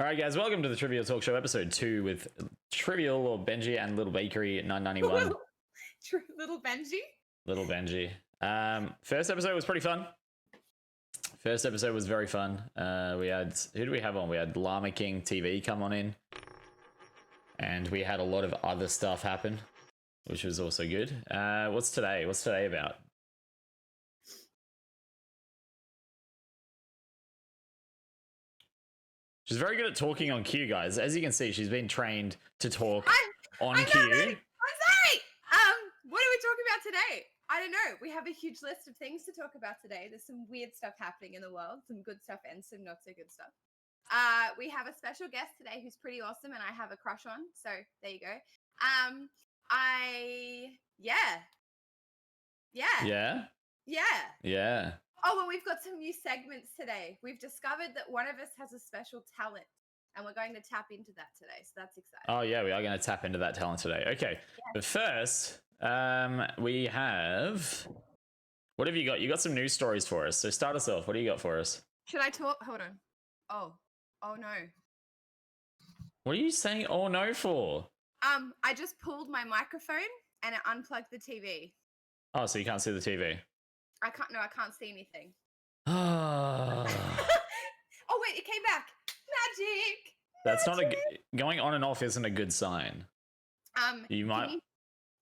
All right, guys, welcome to the Trivial Talk Show, episode 2 with Trivial or Benji and Little Bakery at 991. Little Benji? Little Benji. First episode was pretty fun. First episode was very fun. We had, who do we have on? We had Llama King TV come on in. And we had a lot of other stuff happen, which was also good. What's today? What's today about? She's very good at talking on cue, guys. As you can see, she's been trained to talk on cue. I'm sorry. What are we talking about today? I don't know. We have a huge list of things to talk about today. There's some weird stuff happening in the world, some good stuff and some not so good stuff. We have a special guest today who's pretty awesome and I have a crush on. So there you go. Yeah. Oh, and we've got some new segments today. We've discovered that one of us has a special talent, and we're going to tap into that today. So that's exciting. Oh, yeah, we are going to tap into that talent today. Okay, But first, we have... What have you got? You got some news stories for us. So start us off. What do you got for us? Should I talk? Hold on. Oh no. What are you saying oh no for? I just pulled my microphone and it unplugged the TV. Oh, so you can't see the TV? I can't see anything. Oh, wait, it came back. Magic. That's not going on and off isn't a good sign. You might.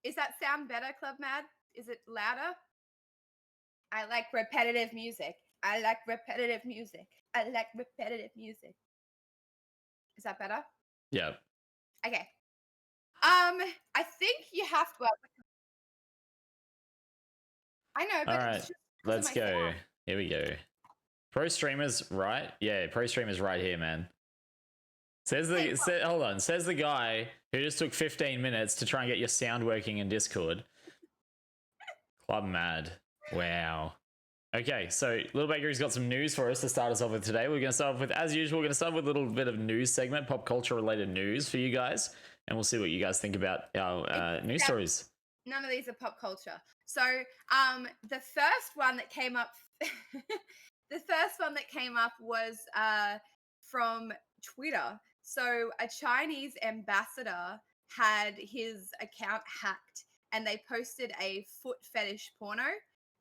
Is that sound better, ClubMadd? Is it louder? I like repetitive music. Is that better? Yeah. Okay. I think you have to. I know, but all right, let's go. Sound. Here we go. Pro streamers, right? Yeah, pro streamers right here, man. Says the guy who just took 15 minutes to try and get your sound working in Discord. ClubMadd. Wow. Okay, so Little Bakery's got some news for us to start us off with today. We're going to start off with, as usual, we're going to start with a little bit of news segment, pop culture related news for you guys, and we'll see what you guys think about our news stories. None of these are pop culture. So, the first one that came up, was from Twitter. So, a Chinese ambassador had his account hacked, and they posted a foot fetish porno.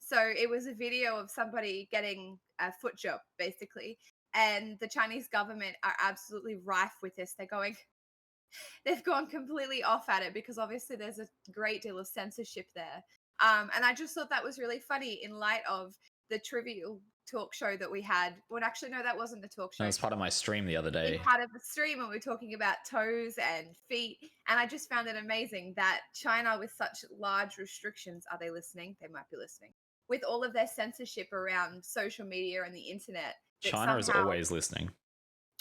So, it was a video of somebody getting a foot job, basically. And the Chinese government are absolutely rife with this. They've gone completely off at it because obviously there's a great deal of censorship there. And I just thought that was really funny in light of the Trivial Talk show that we had. Well, actually, no, that wasn't the talk show. That was part of my stream the other day. Part of the stream, and we were talking about toes and feet. And I just found it amazing that China, with such large restrictions, are they listening? They might be listening. With all of their censorship around social media and the internet. China is always listening.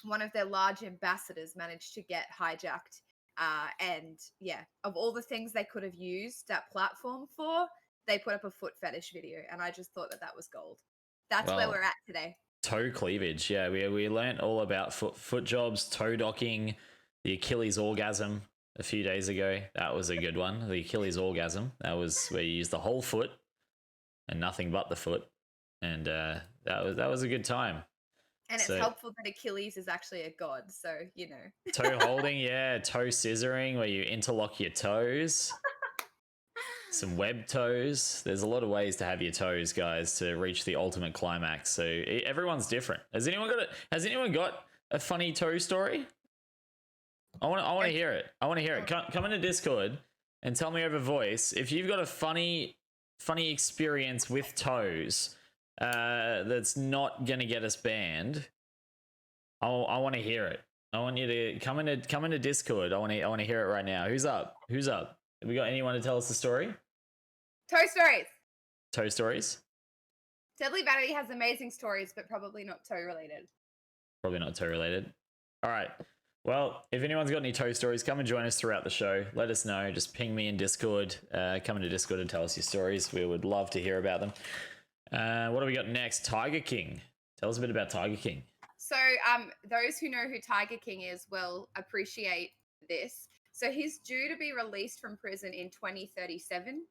One of their large ambassadors managed to get hijacked. And yeah, of all the things they could have used that platform for, they put up a foot fetish video. And I just thought that was gold. That's where we're at today. Toe cleavage. Yeah, we learned all about foot jobs, toe docking, the Achilles orgasm a few days ago. That was a good one. The Achilles orgasm. That was where you use the whole foot and nothing but the foot. And that was a good time. And it's helpful that Achilles is actually a god, so, you know. Toe holding, yeah. Toe scissoring, where you interlock your toes. Some web toes. There's a lot of ways to have your toes, guys, to reach the ultimate climax. So everyone's different. Has anyone got a funny toe story? I want to hear it. Come into Discord and tell me over voice if you've got a funny experience with toes. That's not gonna get us banned. I want to hear it. I want you to come into Discord. I want to hear it right now. Who's up? Have we got anyone to tell us the story? Toe stories. Deadly Vanity has amazing stories, but probably not toe related. All right. Well, if anyone's got any toe stories, come and join us throughout the show. Let us know. Just ping me in Discord. Come into Discord and tell us your stories. We would love to hear about them. What do we got next? Tiger King. Tell us a bit about Tiger King. So those who know who Tiger King is will appreciate this. So he's due to be released from prison in 2037.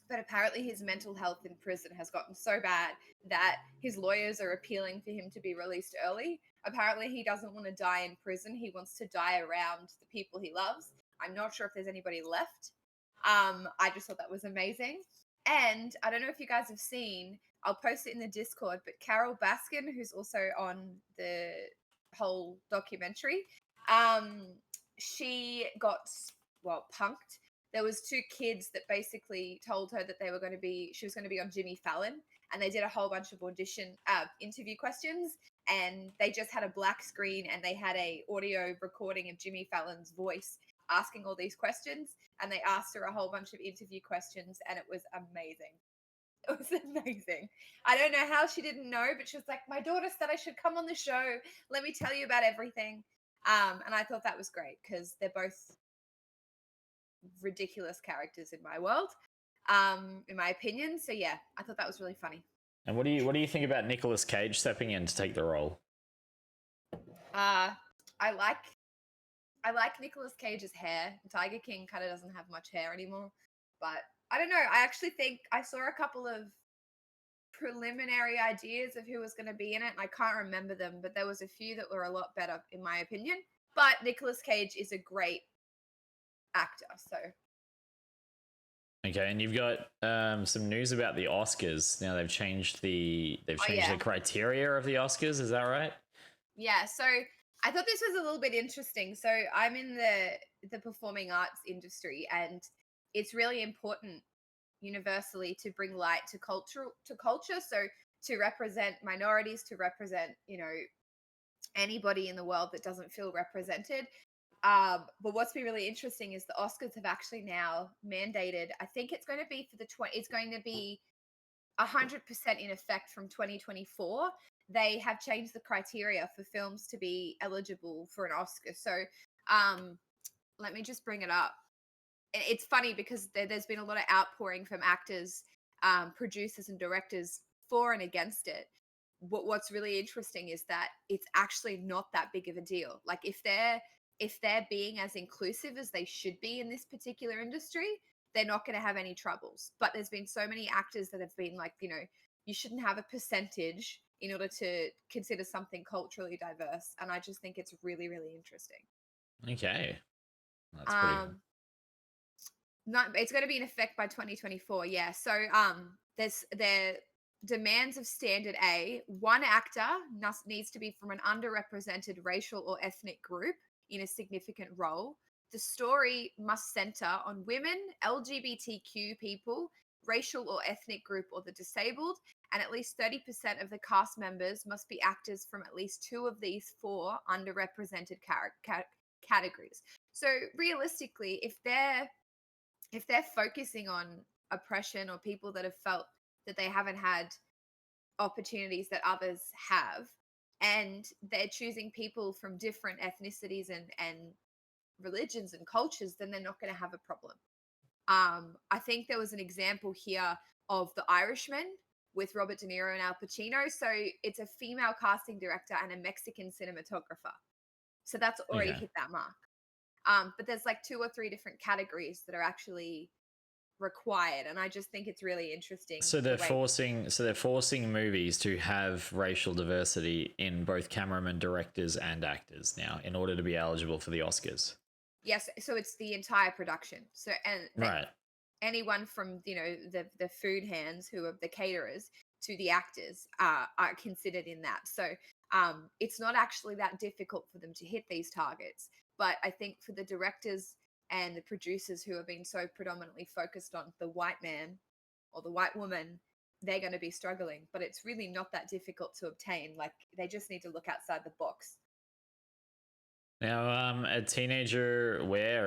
But apparently his mental health in prison has gotten so bad that his lawyers are appealing for him to be released early. Apparently, he doesn't want to die in prison. He wants to die around the people he loves. I'm not sure if there's anybody left. I just thought that was amazing. And I don't know if you guys have seen, I'll post it in the Discord, but Carol Baskin, who's also on the whole documentary, she got, well, punked. There was two kids that basically told her that she was going to be on Jimmy Fallon, and they did a whole bunch of interview questions, and they just had a black screen and they had a audio recording of Jimmy Fallon's voice asking all these questions, and they asked her a whole bunch of interview questions, and it was amazing. It was amazing. I don't know how she didn't know, but she was like, my daughter said I should come on the show. Let me tell you about everything. And I thought that was great because they're both ridiculous characters in my world, in my opinion. So yeah, I thought that was really funny. And what do you think about Nicolas Cage stepping in to take the role? I like Nicolas Cage's hair. Tiger King kind of doesn't have much hair anymore, but I don't know. I actually think I saw a couple of preliminary ideas of who was going to be in it, and I can't remember them, but there was a few that were a lot better in my opinion. But Nicolas Cage is a great actor, so. Okay, and you've got some news about the Oscars. Now they've changed the criteria of the Oscars. Is that right? Yeah. So I thought this was a little bit interesting. So I'm in the performing arts industry, and it's really important universally to bring light to culture. So to represent minorities, to represent anybody in the world that doesn't feel represented. But what's been really interesting is the Oscars have actually now mandated, I think it's going to be it's going to be 100% in effect from 2024. They have changed the criteria for films to be eligible for an Oscar. So let me just bring it up. It's funny because there's been a lot of outpouring from actors, producers and directors for and against it. What's really interesting is that it's actually not that big of a deal. Like if they're being as inclusive as they should be in this particular industry, they're not going to have any troubles. But there's been so many actors that have been like, you shouldn't have a percentage in order to consider something culturally diverse. And I just think it's really, really interesting. Okay. That's pretty... it's going to be in effect by 2024. Yeah. So their demands of standard A, one actor needs to be from an underrepresented racial or ethnic group in a significant role. The story must center on women, LGBTQ people, racial or ethnic group, or the disabled, and at least 30% of the cast members must be actors from at least two of these four underrepresented categories. So realistically, if they're focusing on oppression or people that have felt that they haven't had opportunities that others have, and they're choosing people from different ethnicities and religions and cultures, then they're not going to have a problem. I think there was an example here of The Irishman with Robert De Niro and Al Pacino. So it's a female casting director and a Mexican cinematographer. So that's already hit that mark. But there's like 2 or 3 different categories that are actually required, and I just think it's really interesting. So they're forcing movies to have racial diversity in both cameramen, directors, and actors now in order to be eligible for the Oscars. Yes, so it's the entire production. So right, anyone from the food hands who are the caterers to the actors are considered in that. So it's not actually that difficult for them to hit these targets. But I think for the directors and the producers who have been so predominantly focused on the white man or the white woman, they're going to be struggling. But it's really not that difficult to obtain. Like, they just need to look outside the box. Now, a teenager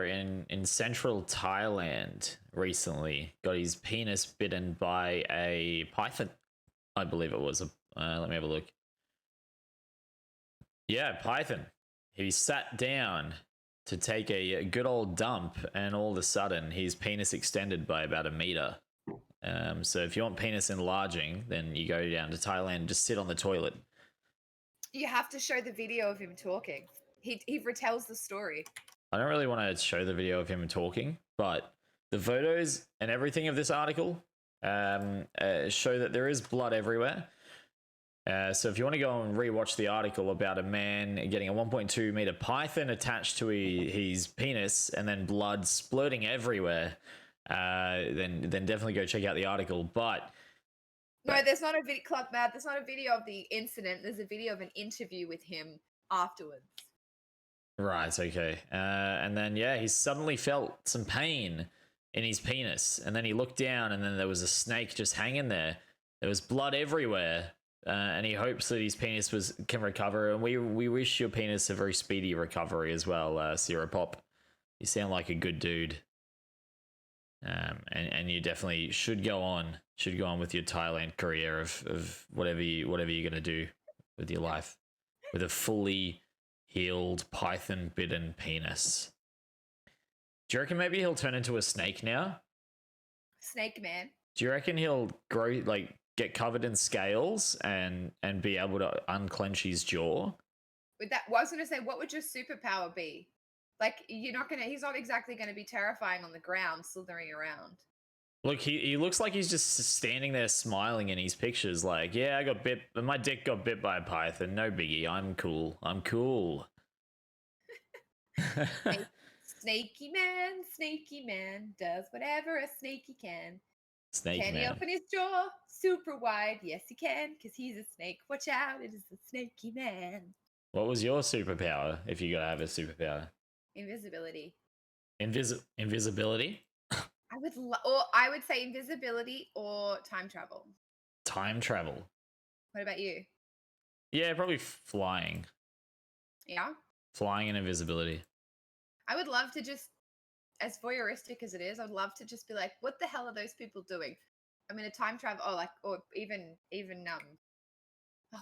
in central Thailand recently got his penis bitten by a python. I believe it was. Let me have a look. Yeah, python. He sat down to take a good old dump, and all of a sudden his penis extended by about 1 meter. So if you want penis enlarging, then you go down to Thailand and just sit on the toilet. You have to show the video of him talking. He retells the story. I don't really want to show the video of him talking, but the photos and everything of this article show that there is blood everywhere. So if you want to go and rewatch the article about a man getting a 1.2 meter python attached to his penis and then blood splurting everywhere, then definitely go check out the article. But no, there's not a video, Club Mad. There's not a video of the incident. There's a video of an interview with him afterwards. Right, okay. And then, yeah, he suddenly felt some pain in his penis. And then he looked down and then there was a snake just hanging there. There was blood everywhere. And he hopes that his penis can recover. And we wish your penis a very speedy recovery as well, Sierra Pop. You sound like a good dude. And you definitely should go on with your Thailand career of whatever you're gonna do with your life, with a fully healed python bitten penis. Do you reckon maybe he'll turn into a snake now? Snake man. Do you reckon he'll grow, like, get covered in scales and be able to unclench his jaw? With that, well, I was gonna say, what would your superpower be? Like, he's not exactly gonna be terrifying on the ground, slithering around. Look, he looks like he's just standing there smiling in his pictures, like, yeah, my dick got bit by a python, no biggie, I'm cool. Snaky man does whatever a snakey can. Snake can man. he open his jaw super wide? Yes, he can, because he's a snake. Watch out, it is the snaky man. What was your superpower if you gotta have a superpower? Invisibility. Invisibility? I would say invisibility or time travel. Time travel. What about you? Yeah, probably flying. Yeah? Flying and invisibility. I would love to just, as voyeuristic as it is, I'd love to just be like, what the hell are those people doing? I mean, a time travel, or even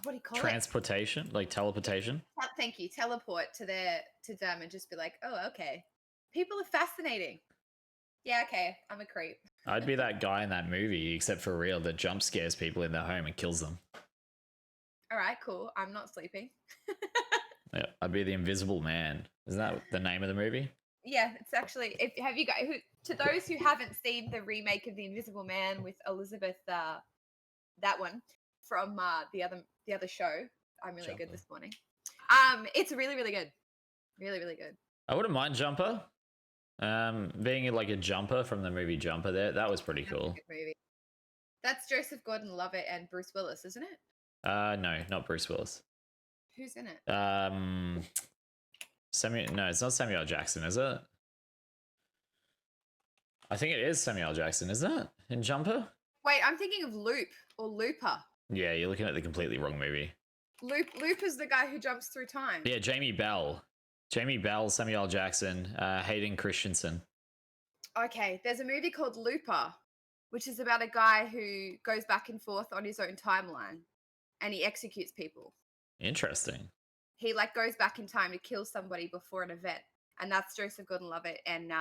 what do you call Transportation, like teleportation. Thank you. Teleport to them and just be like, oh, okay. People are fascinating. Yeah, okay. I'm a creep. I'd be that guy in that movie, except for real, that jump scares people in their home and kills them. All right, cool. I'm not sleeping. Yeah, I'd be the Invisible Man. Isn't that the name of the movie? Yeah, it's actually. Have you guys? To those who haven't seen the remake of The Invisible Man with Elizabeth, that one from the other show, I'm really good this morning. It's really, really good. Really, really good. I wouldn't mind Jumper. Being like a jumper from the movie Jumper, that was pretty cool. Good movie. That's Joseph Gordon-Levitt and Bruce Willis, isn't it? No, not Bruce Willis. Who's in it? No, it's not Samuel L. Jackson, is it? I think it is Samuel L. Jackson, isn't it? In Jumper? Wait, I'm thinking of Loop or Looper. Yeah, you're looking at the completely wrong movie. Loop is the guy who jumps through time. Yeah, Jamie Bell, Samuel L. Jackson, Hayden Christensen. Okay, there's a movie called Looper, which is about a guy who goes back and forth on his own timeline, and he executes people. Interesting. He goes back in time to kill somebody before an event, and that's Joseph Gordon-Levitt and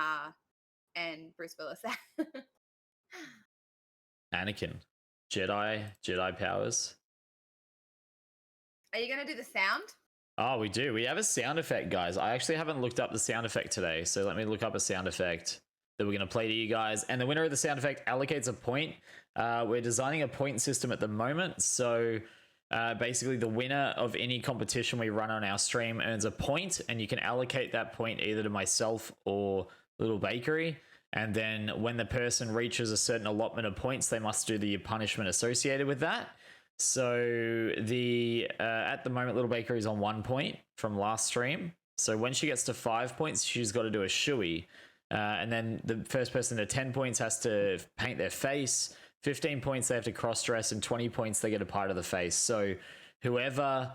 Bruce Willis. Anakin, Jedi powers. Are you gonna do the sound? Oh, we do. We have a sound effect, guys. I actually haven't looked up the sound effect today, so let me look up a sound effect that we're going to play to you guys. And the winner of the sound effect allocates a point. We're designing a point system at the moment, so basically the winner of any competition we run on our stream earns a point, and you can allocate that point either to myself or Little Bakery. And then when the person reaches a certain allotment of points, they must do the punishment associated with that. So at the moment, Little Bakery is on 1 point from last stream. So when she gets to 5 points, she's got to do a shoey. And then the first person to 10 points has to paint their face. 15 points, they have to cross-dress. And 20 points, they get a part of the face. So whoever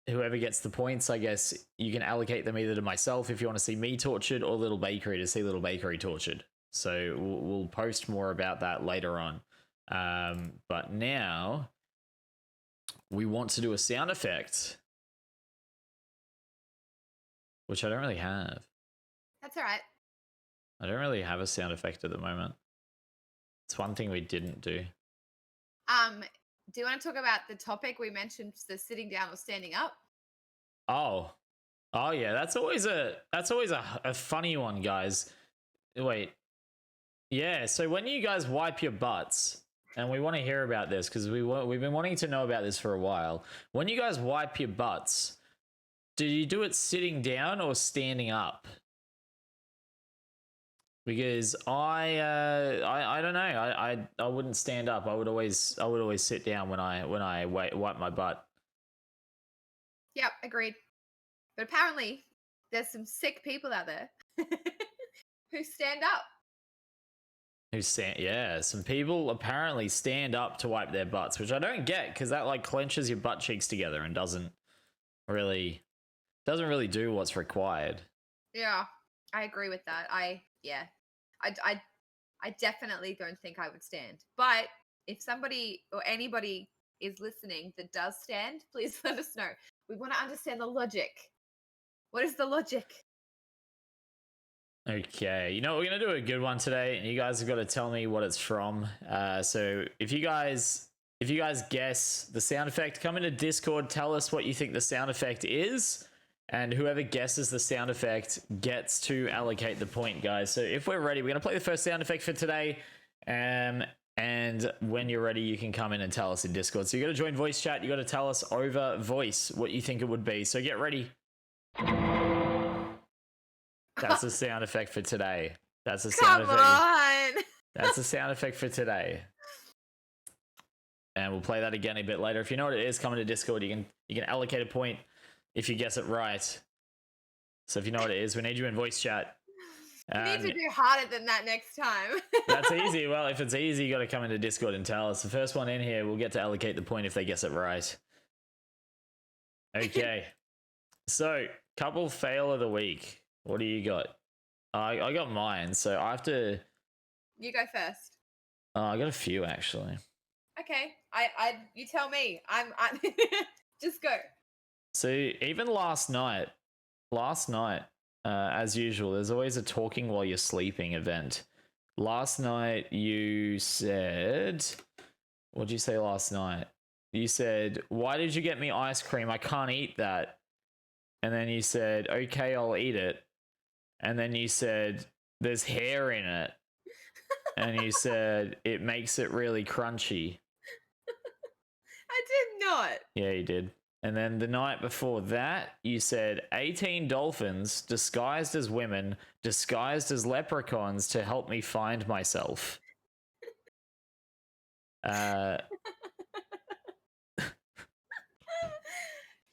gets the points, I guess you can allocate them either to myself if you want to see me tortured, or Little Bakery to see Little Bakery tortured. So we'll post more about that later on. But now we want to do a sound effect, which I don't really have. That's all right. I don't really have a sound effect at the moment. It's one thing we didn't do. Do you want to talk about the topic we mentioned, the sitting down or standing up? Oh yeah, that's always a funny one, guys. Wait. Yeah, so when you guys wipe your butts, and we want to hear about this because we've been wanting to know about this for a while. When you guys wipe your butts, do you do it sitting down or standing up? Because I don't know. I wouldn't stand up. I would always sit down when I wipe my butt. Yep, agreed. But apparently, there's some sick people out there who stand up. Yeah, some people apparently stand up to wipe their butts, which I don't get because that like clenches your butt cheeks together and doesn't really do what's required. Yeah, I agree with that. I definitely don't think I would stand. But if somebody or anybody is listening that does stand, please let us know. We want to understand the logic. What is the logic? Okay, you know, we're going to do a good one today, and you guys have got to tell me what it's from. So if you guys guess the sound effect, come into Discord, tell us what you think the sound effect is, and whoever guesses the sound effect gets to allocate the point, guys. So if we're ready, we're going to play the first sound effect for today, and when you're ready, you can come in and tell us in Discord. So you got to join voice chat, you got to tell us over voice what you think it would be. So get ready. That's the sound effect for today. That's the sound effect. Come on. That's the sound effect for today. And we'll play that again a bit later. If you know what it is, come into Discord. You can allocate a point if you guess it right. So if you know what it is, we need you in voice chat. You need to do harder than that next time. That's easy. Well, if it's easy, you got to come into Discord and tell us. The first one in here will get to allocate the point if they guess it right. Okay. So, couple fail of the week. What do you got? I got mine, so I have to. You go first. I got a few actually. Okay, you tell me. I'm just go. So even last night, as usual, there's always a talking while you're sleeping event. Last night you said, what'd you say last night? You said, "Why did you get me ice cream? I can't eat that." And then you said, "Okay, I'll eat it." And then you said, "There's hair in it." And you said, "It makes it really crunchy." I did not. Yeah, you did. And then the night before that, you said 18 dolphins disguised as women, disguised as leprechauns to help me find myself. Guys,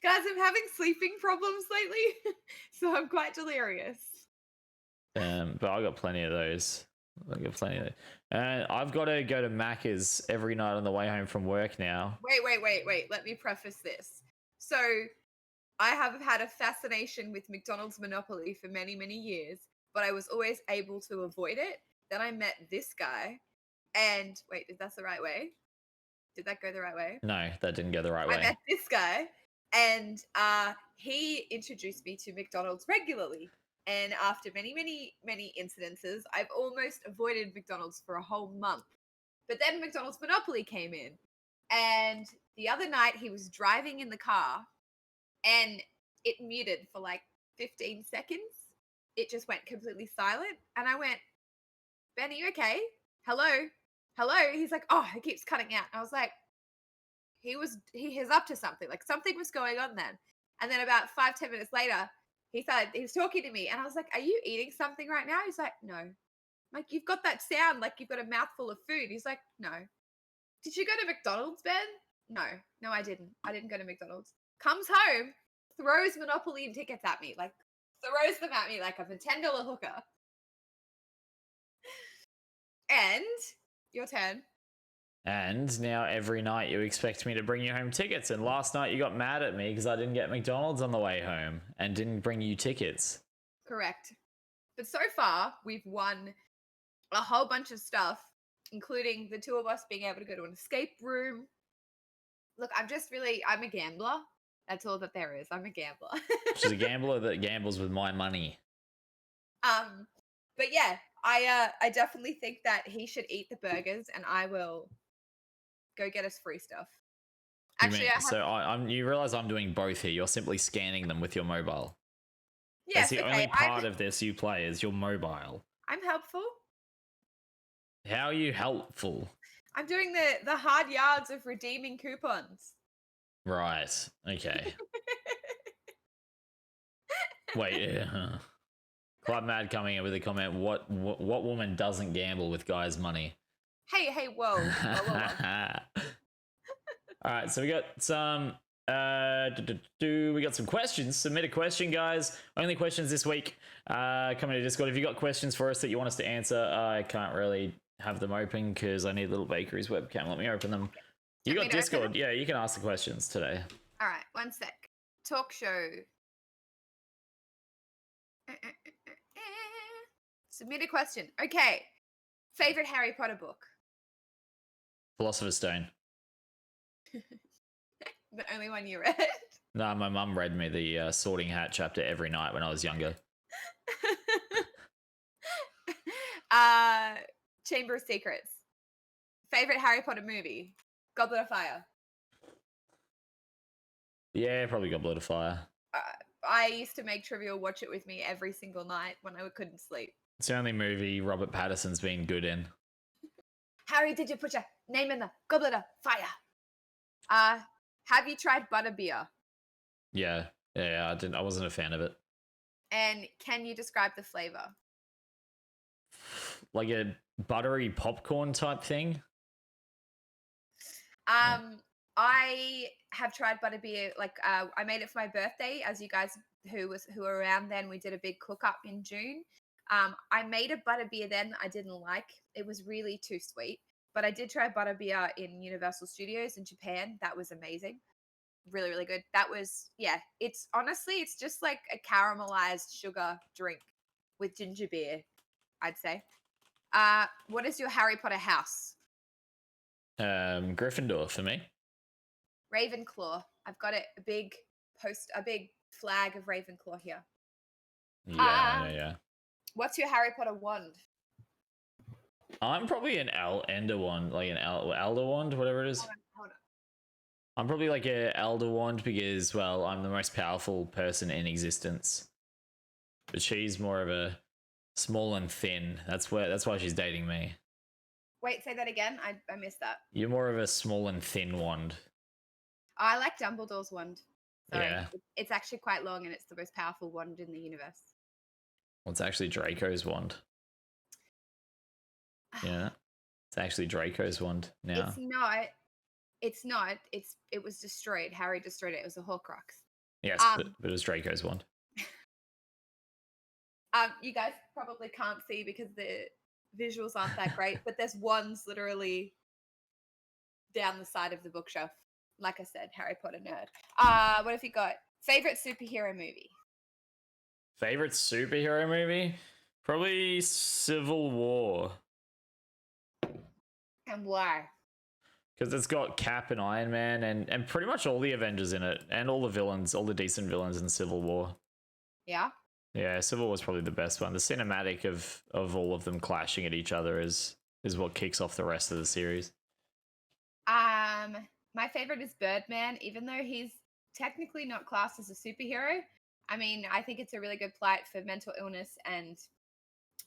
I'm having sleeping problems lately, so I'm quite delirious. But I got plenty of those. And I've got to go to Macca's every night on the way home from work now. Wait. Let me preface this. So, I have had a fascination with McDonald's monopoly for many, many years, but I was always able to avoid it. Then I met this guy, and wait, that's the right way? Did that go the right way? No, that didn't go the right way. I met this guy, and he introduced me to McDonald's regularly. And after many, many, many incidences, I've almost avoided McDonald's for a whole month. But then McDonald's Monopoly came in. And the other night, he was driving in the car, and it muted for like 15 seconds. It just went completely silent. And I went, "Ben, are you okay? Hello? Hello?" He's like, "Oh, it keeps cutting out." I was like, he is up to something. Like something was going on then. And then about 5-10 minutes later, he was talking to me, and I was like, "Are you eating something right now?" He's like, "No." I'm like, "You've got that sound like you've got a mouthful of food." He's like, "No." "Did you go to McDonald's, Ben?" No, I didn't. I didn't go to McDonald's. Comes home, throws Monopoly and tickets at me, like throws them at me like a $10 hooker. And your turn. And now every night you expect me to bring you home tickets. And last night you got mad at me because I didn't get McDonald's on the way home and didn't bring you tickets. Correct. But so far, we've won a whole bunch of stuff, including the two of us being able to go to an escape room. Look, I'm a gambler. That's all that there is. I'm a gambler. She's a gambler that gambles with my money. But yeah, I definitely think that he should eat the burgers, and I will go get us free stuff. Actually, you realize I'm doing both here. You're simply scanning them with your mobile. Yes, that's the only part of this you play is your mobile. I'm helpful. How are you helpful? I'm doing the hard yards of redeeming coupons. Right. Okay. Wait. Club Mad coming in with a comment. What woman doesn't gamble with guys' money? Hey, whoa. All right, so we got some we got some questions. Submit a question, guys. Only questions this week. Coming to Discord. If you got questions for us that you want us to answer, I can't really have them open because I need Little Bakery's webcam. Let me open them. You got Discord. Yeah, you can ask the questions today. All right, one sec. Talk show. Submit a question. Okay. Favorite Harry Potter book? Philosopher's Stone. The only one you read? No, my mum read me the Sorting Hat chapter every night when I was younger. Chamber of Secrets. Favorite Harry Potter movie? Goblet of Fire. Yeah, probably Goblet of Fire. I used to make Trivial watch it with me every single night when I couldn't sleep. It's the only movie Robert Pattinson's been good in. Harry, did you put your name in the Goblet of Fire? Have you tried butterbeer? Yeah, I wasn't a fan of it. And can you describe the flavor? Like a buttery popcorn type thing? I have tried butterbeer. Like, I made it for my birthday. As you guys who were around then, we did a big cook up in June. I made a butterbeer then. I didn't like. It was really too sweet. But I did try butterbeer in Universal Studios in Japan. That was amazing. Really, really good. That was, yeah. It's honestly, it's just like a caramelized sugar drink with ginger beer, I'd say. What is your Harry Potter house? Gryffindor for me. Ravenclaw. I've got it. A big flag of Ravenclaw here. Yeah. What's your Harry Potter wand? I'm probably an Ender wand, like an Elder wand, whatever it is. Hold on. I'm probably like an Elder wand because, well, I'm the most powerful person in existence. But she's more of a small and thin. That's why she's dating me. Wait, say that again. I missed that. You're more of a small and thin wand. I like Dumbledore's wand. Sorry. Yeah. It's actually quite long and it's the most powerful wand in the universe. Well, it's actually Draco's wand. Yeah. It's actually Draco's wand now. It's not. It was destroyed. Harry destroyed it. It was a Horcrux. Yes, but it was Draco's wand. You guys probably can't see because the visuals aren't that great, but there's wands literally down the side of the bookshelf. Like I said, Harry Potter nerd. What have you got? Favorite superhero movie? Favorite superhero movie? Probably Civil War. And why? Because it's got Cap and Iron Man and pretty much all the Avengers in it. And all the villains, all the decent villains in Civil War. Yeah? Yeah, Civil War is probably the best one. The cinematic of all of them clashing at each other is what kicks off the rest of the series. My favorite is Birdman, even though he's technically not classed as a superhero. I mean, I think it's a really good plight for mental illness and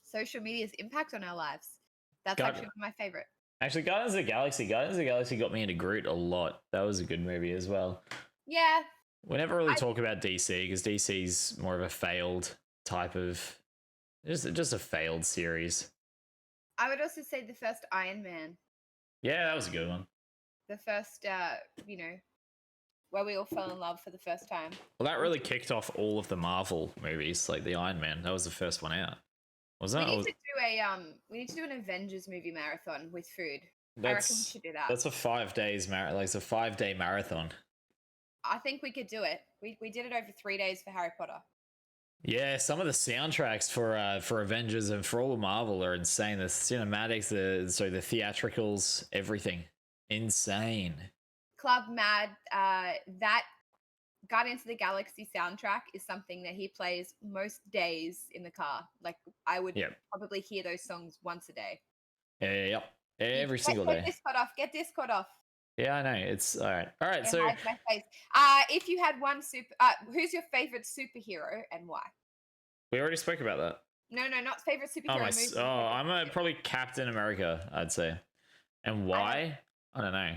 social media's impact on our lives. That's actually one of my favorite. Actually, Guardians of the Galaxy got me into Groot a lot. That was a good movie as well. Yeah. We never really talk about DC because DC's more of a failed type of, just a failed series. I would also say the first Iron Man. Yeah, that was a good one. The first, where we all fell in love for the first time. Well, that really kicked off all of the Marvel movies, like the Iron Man. That was the first one out. Wasn't it? We need to do an Avengers movie marathon with food. I reckon we should do that. That's a 5 days it's a 5-day marathon. I think we could do it. We did it over 3 days for Harry Potter. Yeah, some of the soundtracks for Avengers and for all of Marvel are insane. The cinematics, the theatricals, everything. Insane. ClubMadd, that Guardians of the Galaxy soundtrack is something that he plays most days in the car. Like, I would probably hear those songs once a day. Yep. Every single day. Get Discord off. Yeah, I know. It's all right. All right. So, my face. If you had one who's your favorite superhero and why? We already spoke about that. No, not favorite superhero movie. I'm probably Captain America, I'd say. And why? I don't know.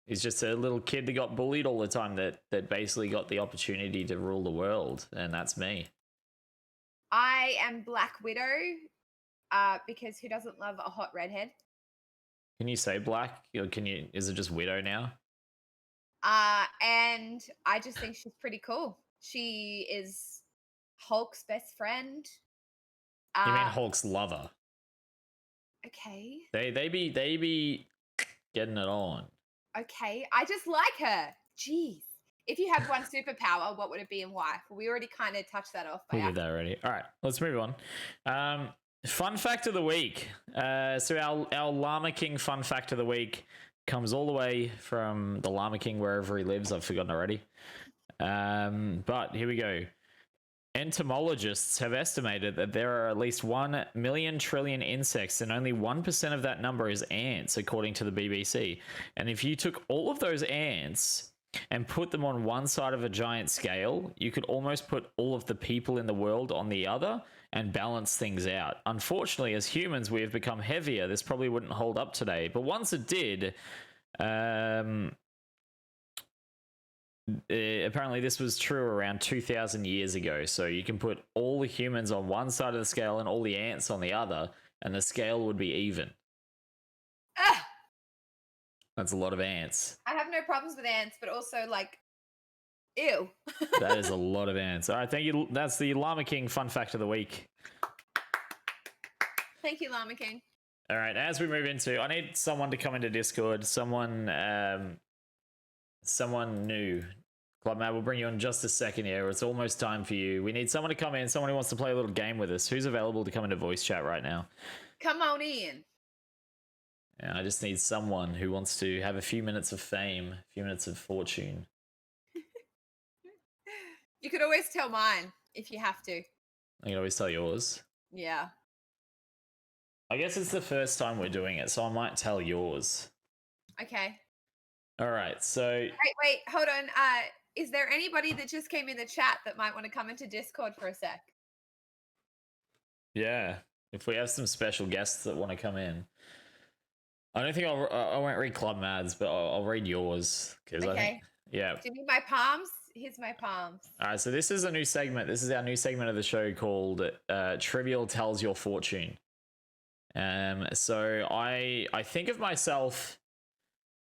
He's just a little kid that got bullied all the time that basically got the opportunity to rule the world, and that's me. I am Black Widow, because who doesn't love a hot redhead? Can you say black? Or is it just widow now? And I just think she's pretty cool. She is Hulk's best friend. You mean Hulk's lover? Okay. They be getting it on. Okay. I just like her. Jeez. If you had one superpower, what would it be and why? We already kind of touched that off. We did that already. All right, let's move on. Fun fact of the week. So our Llama King fun fact of the week comes all the way from the Llama King, wherever he lives. I've forgotten already. But here we go. Entomologists have estimated that there are at least 1 million trillion insects, and only 1% of that number is ants, according to the BBC. And if you took all of those ants and put them on one side of a giant scale, you could almost put all of the people in the world on the other and balance things out. Unfortunately, as humans, we have become heavier. This probably wouldn't hold up today. But once it did, apparently this was true around 2,000 years ago. So you can put all the humans on one side of the scale and all the ants on the other, and the scale would be even. Ah! That's a lot of ants. I have no problems with ants, but also like, ew. That is a lot of ants. All right, thank you. That's the Llama King fun fact of the week. Thank you, Llama King. All right, as we move into, I need someone to come into Discord. Someone new. ClubMadd, we'll bring you in just a second here. It's almost time for you. We need someone to come in, someone who wants to play a little game with us. Who's available to come into voice chat right now? Come on in. Yeah, I just need someone who wants to have a few minutes of fame, a few minutes of fortune. You could always tell mine if you have to. I can always tell yours. Yeah. I guess it's the first time we're doing it, so I might tell yours. Okay. All right, so... Wait, hold on. Is there anybody that just came in the chat that might want to come into Discord for a sec? Yeah, if we have some special guests that want to come in. I don't think I won't read ClubMadd's, but I'll read yours. Okay. I think, yeah. Do you need my palms? Here's my palms. All right, so this is a new segment. This is our new segment of the show called Trivial Tells Your Fortune. So I think of myself...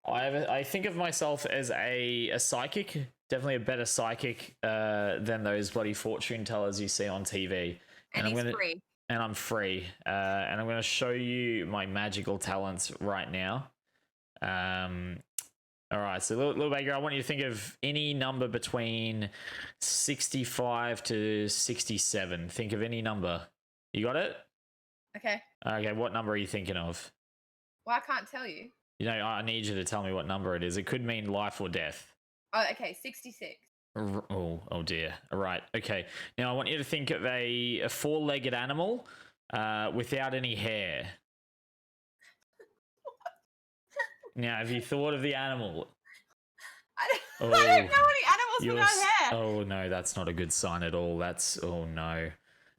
I think of myself as a psychic, definitely a better psychic than those bloody fortune tellers you see on TV. And he's free. And I'm free. And I'm going to show you my magical talents right now. All right, so little baby girl, I want you to think of any number between 65 to 67. Think of any number. You got it? Okay. Okay, what number are you thinking of? Well, I can't tell you. You know, I need you to tell me what number it is. It could mean life or death. Oh, okay, 66. Oh dear. All right. Okay. Now I want you to think of a four-legged animal without any hair. Now, have you thought of the animal? I don't know any animals without hair. Oh no, that's not a good sign at all. That's no.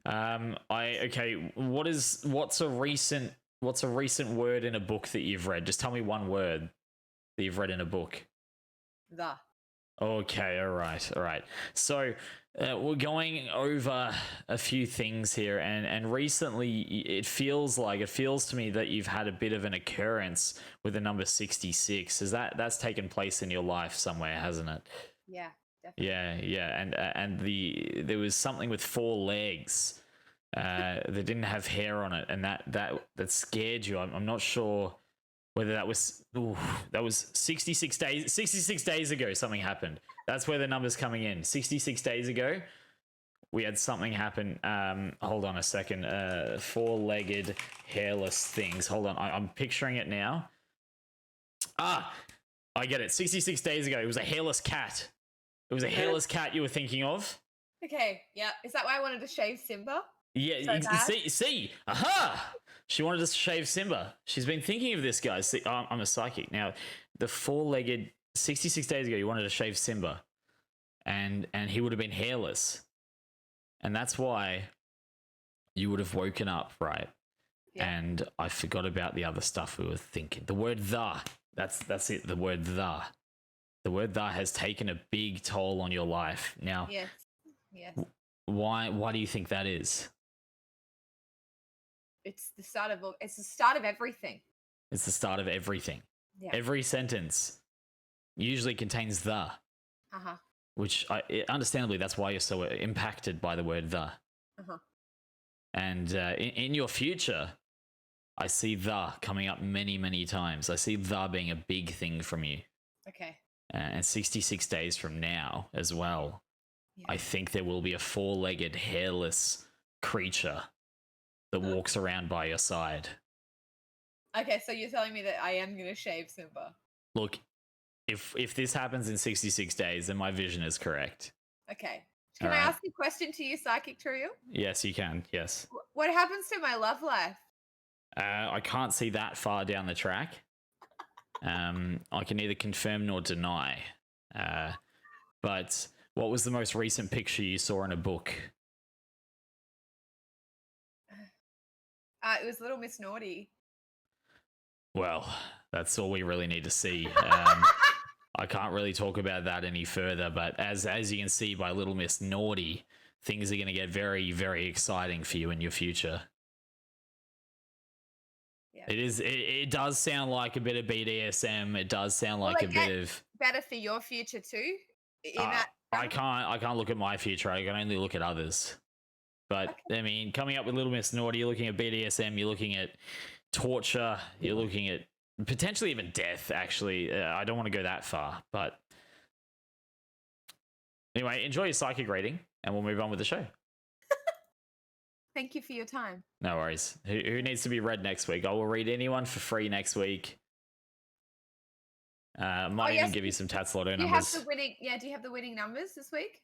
Okay. What's a recent word in a book that you've read? Just tell me one word that you've read in a book. The. Okay, all right. So we're going over a few things here, and recently it feels to me that you've had a bit of an occurrence with the number 66. That's taken place in your life somewhere, hasn't it? Yeah, definitely. Yeah, and there was something with 4 legs that didn't have hair on it, and that scared you. I'm not sure whether that was 66 days. 66 days ago, something happened. That's where the number's coming in. 66 days ago, we had something happen. Hold on a second. 4-legged, hairless things. Hold on. I'm picturing it now. I get it. 66 days ago, it was a hairless cat. It was a hairless cat you were thinking of. Okay, yeah. Is that why I wanted to shave Simba? Yeah, see, aha! She wanted to shave Simba. She's been thinking of this, guys. See, I'm a psychic. Now, the 4-legged, 66 days ago, you wanted to shave Simba. And he would have been hairless. And that's why you would have woken up, right? Yeah. and I forgot about the other stuff we were thinking. The word the. That's it. The word the. The word the has taken a big toll on your life. Now, Yes. Yes. why do you think that is? It's the start of everything. It's the start of everything. Yeah. Every sentence usually contains the, Uh-huh. which understandably that's why you're so impacted by the word the. Uh-huh. And in your future, I see the coming up many, many times. I see the being a big thing from you. Okay. And 66 days from now as well, Yeah. I think there will be a four-legged, hairless creature that walks around by your side. Okay, so you're telling me that I am going to shave Simba. Look, if this happens in 66 days, then my vision is correct. Okay. Can All I right. ask a question to you, Psychic Trivial? Yes, you can. Yes. What happens to my love life? I can't see that far down the track. I can neither confirm nor deny. But what was the most recent picture you saw in a book? It was Little Miss Naughty. Well, that's all we really need to see. I can't really talk about that any further, but as you can see by Little Miss Naughty, things are going to get very, very exciting for you in your future. Yeah. It does sound like a bit of BDSM. It does sound like a bit of better for your future too. I can't look at my future. I can only look at others. But okay. I mean, coming up with Little Miss Naughty, you're looking at BDSM, you're looking at torture, you're looking at potentially even death. Actually, I don't want to go that far, but anyway, enjoy your psychic reading, and we'll move on with the show. Thank you for your time. No worries. Who needs to be read next week? I will read anyone for free next week. Might even give you some Tats Lotto numbers. Do you have the winning numbers this week?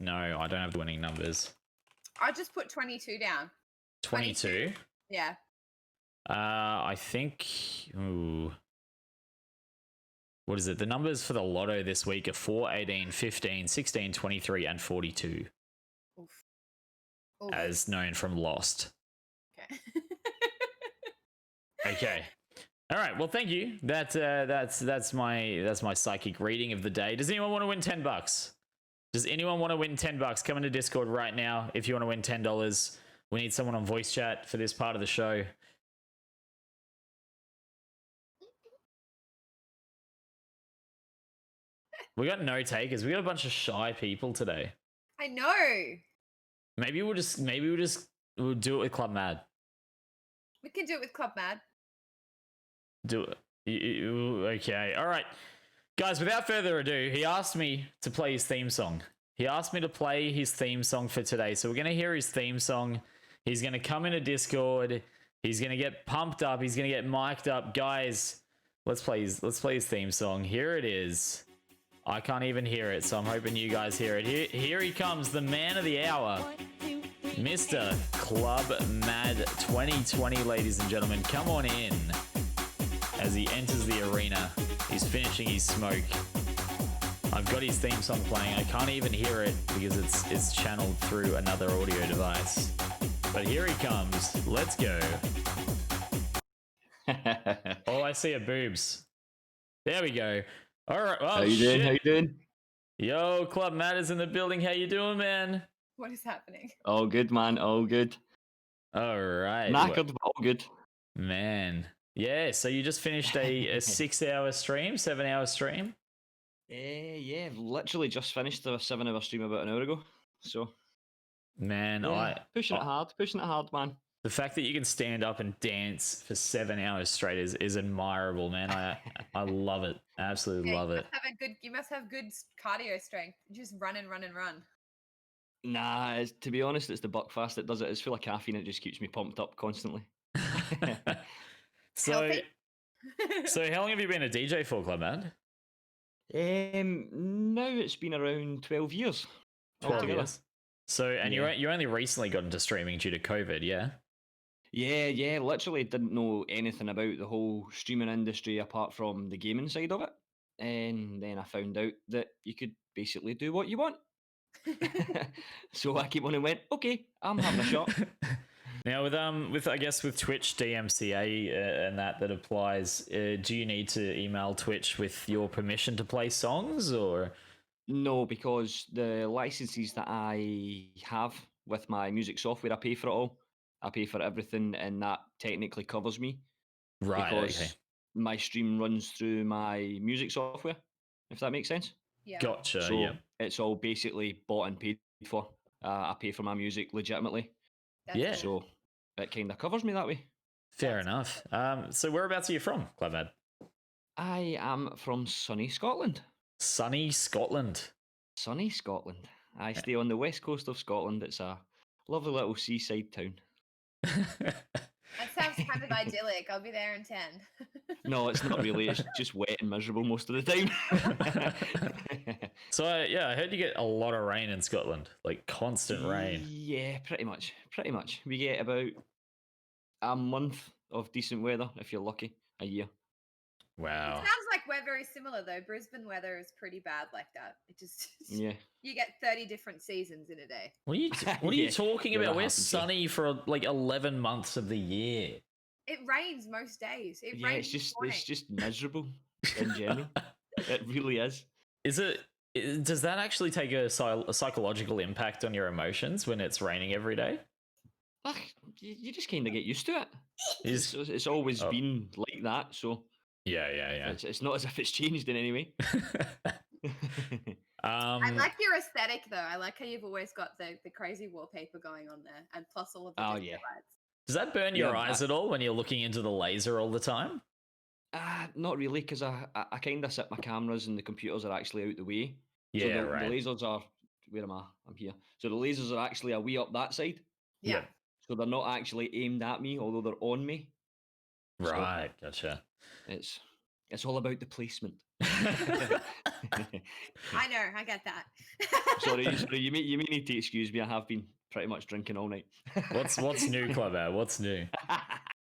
No, I don't have the winning numbers. I just put 22 down. 22? Yeah. I think. Ooh. What is it? The numbers for the lotto this week are 4, 18, 15, 16, 23, and 42. Oof. As known from Lost. Okay. Okay. All right. Well, thank you. That's my psychic reading of the day. Does anyone want to win $10? Does anyone want to win $10? Come into Discord right now if you want to win $10. We need someone on voice chat for this part of the show. We got no takers. We got a bunch of shy people today. I know. Maybe we'll do it with ClubMadd. We can do it with ClubMadd. Do it. Okay. All right. Guys, without further ado, he asked me to play his theme song. He asked me to play his theme song for today. So we're going to hear his theme song. He's going to come into Discord. He's going to get pumped up. He's going to get mic'd up. Guys, let's play his theme song. Here it is. I can't even hear it, so I'm hoping you guys hear it. Here he comes, the man of the hour, Mr. ClubMadd2020, ladies and gentlemen. Come on in. As he enters the arena, he's finishing his smoke. I've got his theme song playing. I can't even hear it because it's channeled through another audio device. But here he comes. Let's go. All I see are boobs. There we go. All right. Oh, How you doing? How you doing? Yo, ClubMadd is in the building. How you doing, man? What is happening? All good, man. All good. All right. Knackered, but all good. Man. Yeah, so you just finished a 6-hour stream, 7-hour stream? Yeah, I've literally just finished a 7-hour stream about an hour ago. So, man, yeah, pushing it hard, man. The fact that you can stand up and dance for 7 hours straight is admirable, man. I love it. I absolutely love it. You must have good cardio strength. Just run and run and run. Nah, to be honest, it's the Buckfast that does it. It's full of caffeine. It just keeps me pumped up constantly. So how long have you been a DJ for, ClubMadd? Now it's been around 12 years. 12 years. So, and you only recently got into streaming due to COVID, yeah? Yeah. Literally didn't know anything about the whole streaming industry apart from the gaming side of it. And then I found out that you could basically do what you want. So I came on and went, okay, I'm having a shot. Now with I guess with Twitch DMCA and that applies, do you need to email Twitch with your permission to play songs or? No, because the licenses that I have with my music software, I pay for it all. I pay for everything, and that technically covers me Right. because Okay. my stream runs through my music software, if that makes sense. Yeah. Gotcha. So Yeah. it's all basically bought and paid for. I pay for my music legitimately, That's Yeah. cool. so it kind of covers me that way. Fair That's enough. So whereabouts are you from, ClubMadd? I am from sunny Scotland. Sunny Scotland. Sunny Scotland. I stay on the west coast of Scotland. It's a lovely little seaside town. That sounds kind of idyllic. I'll be there in 10. No, it's not really. It's just wet and miserable most of the time. So I heard you get a lot of rain in Scotland, like constant rain. Yeah, pretty much. Pretty much. We get about a month of decent weather if you're lucky, a year. Wow. It sounds like we're very similar though. Brisbane weather is pretty bad like that. It just Yeah. you get 30 different seasons in a day. What are you Yeah, talking yeah, about? that We're happens, yeah. sunny for like 11 months of the year. It rains most days. It Yeah, rains it's this just morning. it's just miserable in general. It really is. Does that actually take a psychological impact on your emotions when it's raining every day? Ugh, you just kind of get used to it. You just- It's always Oh. been like that, so yeah. it's not as if it's changed in any way. I like your aesthetic though. I like how you've always got the crazy wallpaper going on there, and plus all of the Oh, different yeah. lights. Does that burn Yeah, your eyes at all when you're looking into the laser all the time? Not really, because I kind of set my cameras and the computers are actually out the way. So Yeah, the right. lasers are, where am I? I'm here. So the lasers are actually a way up that side. Yeah. So they're not actually aimed at me, although they're on me. So Right, gotcha. it's all about the placement. I know. I get that. sorry, you may need to excuse me. I have been pretty much drinking all night. What's new, Clubhouse? What's new?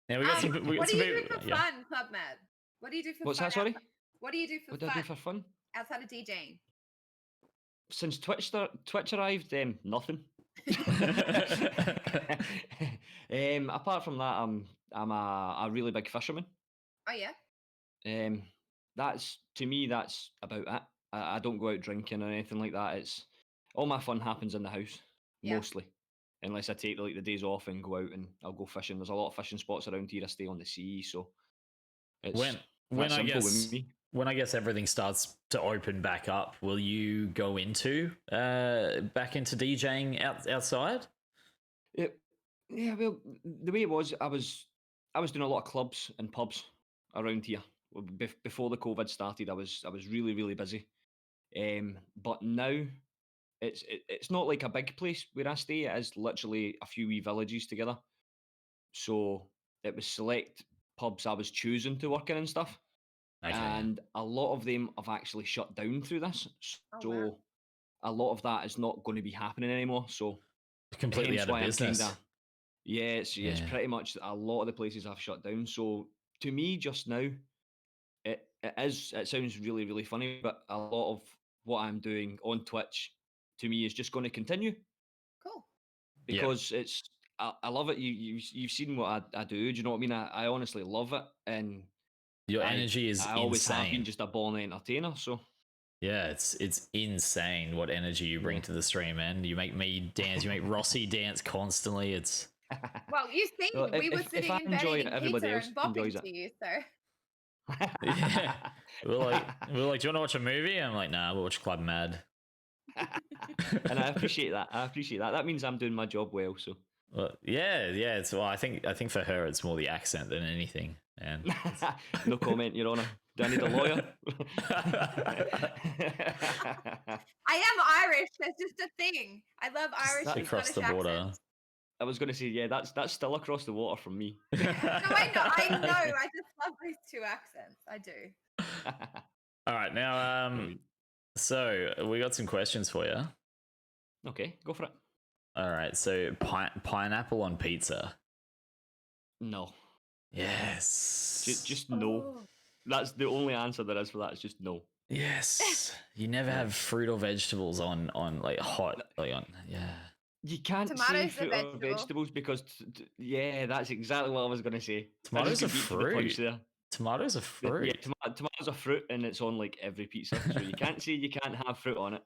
Now we got some. We got what do some you do people- for yeah. fun, ClubMadd? What do you do for What's fun? that? Sorry. What do you do for What do fun I do for fun? outside of DJing? Since Twitch arrived, nothing. Apart from that, I'm a really big fisherman. Oh yeah. That's to me, that's about it. I don't go out drinking or anything like that. It's all my fun happens in the house Yeah. mostly, unless I take the days off and go out and I'll go fishing. There's a lot of fishing spots around here. I stay on the sea, so it's when that I simple guess with me. when I guess everything starts to open back up, will you go into back into DJing outside? Yeah, well, the way it was, I was doing a lot of clubs and pubs around here. Before the COVID started, I was really really busy. But now it's not like a big place where I stay. It is literally a few wee villages together. So it was select pubs I was choosing to work in and stuff, Okay. and a lot of them have actually shut down through this. Oh, So wow. a lot of that is not going to be happening anymore. So Completely hence out of why I'm business. kinda, yeah, it's Yeah. pretty much a lot of the places have shut down. So to me, just now, it sounds really really funny, but a lot of what I'm doing on Twitch to me is just going to continue Cool. Yeah. because I love it. You've seen what I do. Do you know what I mean? I honestly love it, and Your I energy is I always have insane. been just a born entertainer. So Yeah, it's insane what energy you bring Yeah. to the stream, man. You make me dance. You make Rossi dance constantly. It's Well, you see, Well, we were if sitting I in bed enjoy eating it, everybody pizza else and bopping enjoys it. to you. So yeah. We're like, do you want to watch a movie? I'm like, nah, we'll watch Club Mad. And I appreciate that. That means I'm doing my job well. So Well, yeah. It's well. I think for her, it's more the accent than anything. And no comment, Your Honour. Do I need a lawyer? I am Irish. That's just a thing. I love Irish and across the Scottish border. accents. I was going to say, yeah, that's still across the water from me. No, I know. I just love these two accents. I do. All right, now, Brilliant. so we got some questions for you. Okay, go for it. All right, so pineapple on pizza. No, Yes. just no. Oh. That's the only answer there is for that. It's just no. Yes. You never have fruit or vegetables on like hot, like on, yeah. You can't say Tomatoes are fruit or vegetable. vegetables because, yeah, that's exactly what I was going to say. Tomatoes are I just beat you to the punch fruit. there. Tomatoes are Yeah, fruit. tomatoes are fruit, and it's on like every pizza. So you can't say you can't have fruit on it.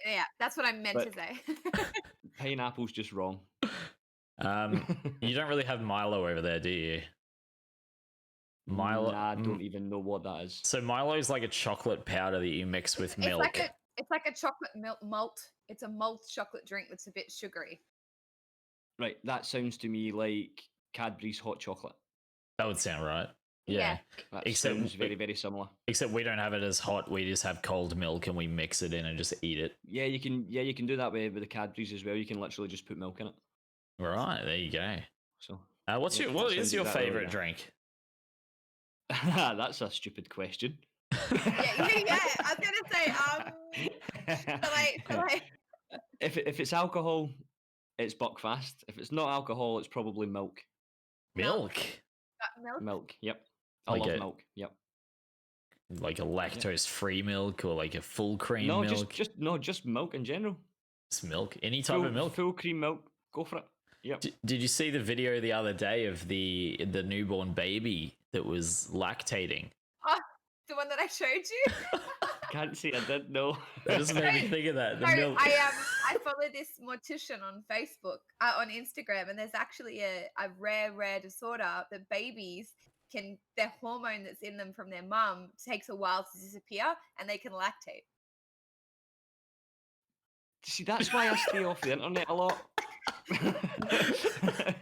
Yeah, that's what I meant to But say. pineapple's just wrong. You don't really have Milo over there, do you? Milo. Nah, I don't even know what that is. So Milo is like a chocolate powder that you mix with milk. It's like a chocolate milk malt. It's a malt chocolate drink that's a bit sugary. Right, that sounds to me like Cadbury's hot chocolate. That would sound right. Yeah. That sounds very, very similar. Except we don't have it as hot. We just have cold milk and we mix it in and just eat it. Yeah, you can do that with the Cadbury's as well. You can literally just put milk in it. Right, there you go. So, what is your exactly favorite drink? That's a stupid question. yeah. I was gonna say, If it's alcohol, it's Buckfast. If it's not alcohol, it's probably milk. Milk. Milk. Yep. I love milk. Yep. Like a lactose-free milk or like a full cream milk? Just milk in general. It's milk. Any type of milk. Full cream milk. Go for it. Yep. Did you see the video the other day of the newborn baby that was lactating? Oh, the one that I showed you. Can't say I did. No. That just made me think of that. The milk. I follow this mortician on Facebook, on Instagram, and there's actually a rare disorder that babies their hormone that's in them from their mum takes a while to disappear, and they can lactate. See, that's why I stay off the internet a lot. It's amazing.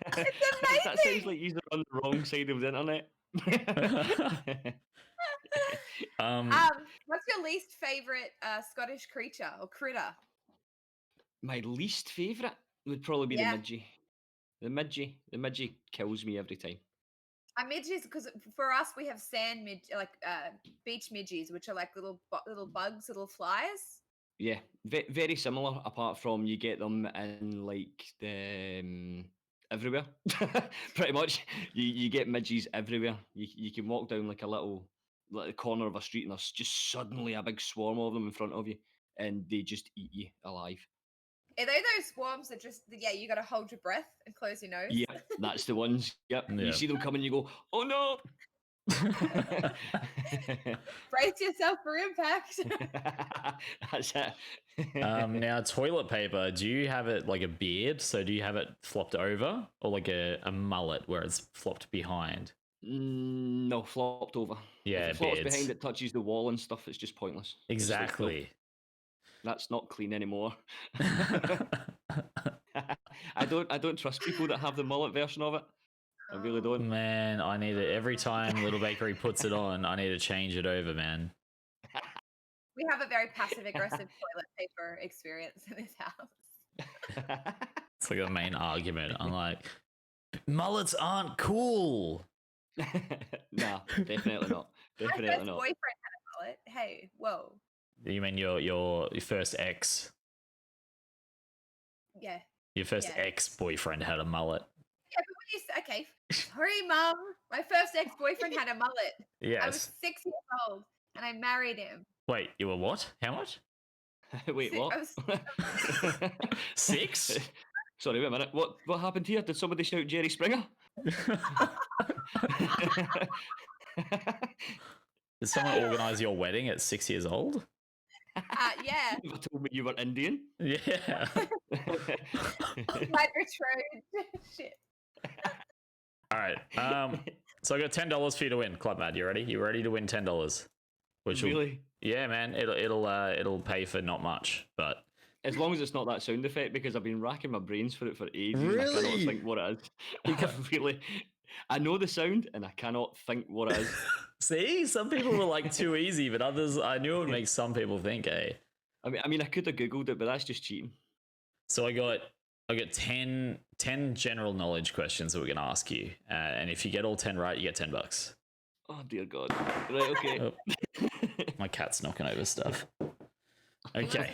That sounds like you're on the wrong side of the internet. What's your least favorite Scottish creature or critter? My least favorite would probably be the midgie. The midgie kills me every time. Midges, because for us we have sand beach midges, which are like little bugs, little flies. Yeah, very similar. Apart from you get them in like the everywhere. Pretty much, you get midges everywhere. You can walk down like a corner of a street, and there's just suddenly a big swarm of them in front of you, and they just eat you alive. Are they those swarms that just you got to hold your breath and close your nose? Yeah, that's the ones. Yep. Yeah. You see them coming, you go, oh no. Brace yourself for impact. That's it. Now, toilet paper, do you have it like a beard? So do you have it flopped over, or like a mullet where it's flopped behind? No, flopped over. Yeah, if it flops behind, it touches the wall and stuff. It's just pointless. Exactly. That's not clean anymore. I don't trust people that have the mullet version of it. I really don't. Man, I need it. Every time Little Bakery puts it on, I need to change it over, man. We have a very passive-aggressive toilet paper experience in this house. It's like a main argument. I'm like, mullets aren't cool. No, definitely not. Definitely My first not. boyfriend had a mullet. Hey, whoa. You mean your first ex? Yeah. Your first ex-boyfriend had a mullet. Yeah, but okay. Sorry, Mum. My first ex-boyfriend had a mullet. Yes. I was 6 years old, and I married him. Wait, you were what? How much? Wait, what? 6? Sorry, wait a minute. What happened here? Did somebody shout Jerry Springer? Did someone organise your wedding at 6 years old? Yeah. You told me you were Indian. Yeah. My betrothed. Shit. All right. So I got $10 for you to win, ClubMadd. You ready? You ready to win $10? Really? Yeah, man. It'll pay for not much, but as long as it's not that sound effect, because I've been racking my brains for it for ages. Really? And I cannot think what it is. I know the sound and I cannot think what it is. See, some people were like too easy, but others, I knew it would make some people think, hey. I mean, I could have Googled it, but that's just cheating. So I got 10 general knowledge questions that we're going to ask you. And if you get all 10 right, you get $10. Oh, dear God. Right, okay. Oh. My cat's knocking over stuff. Okay.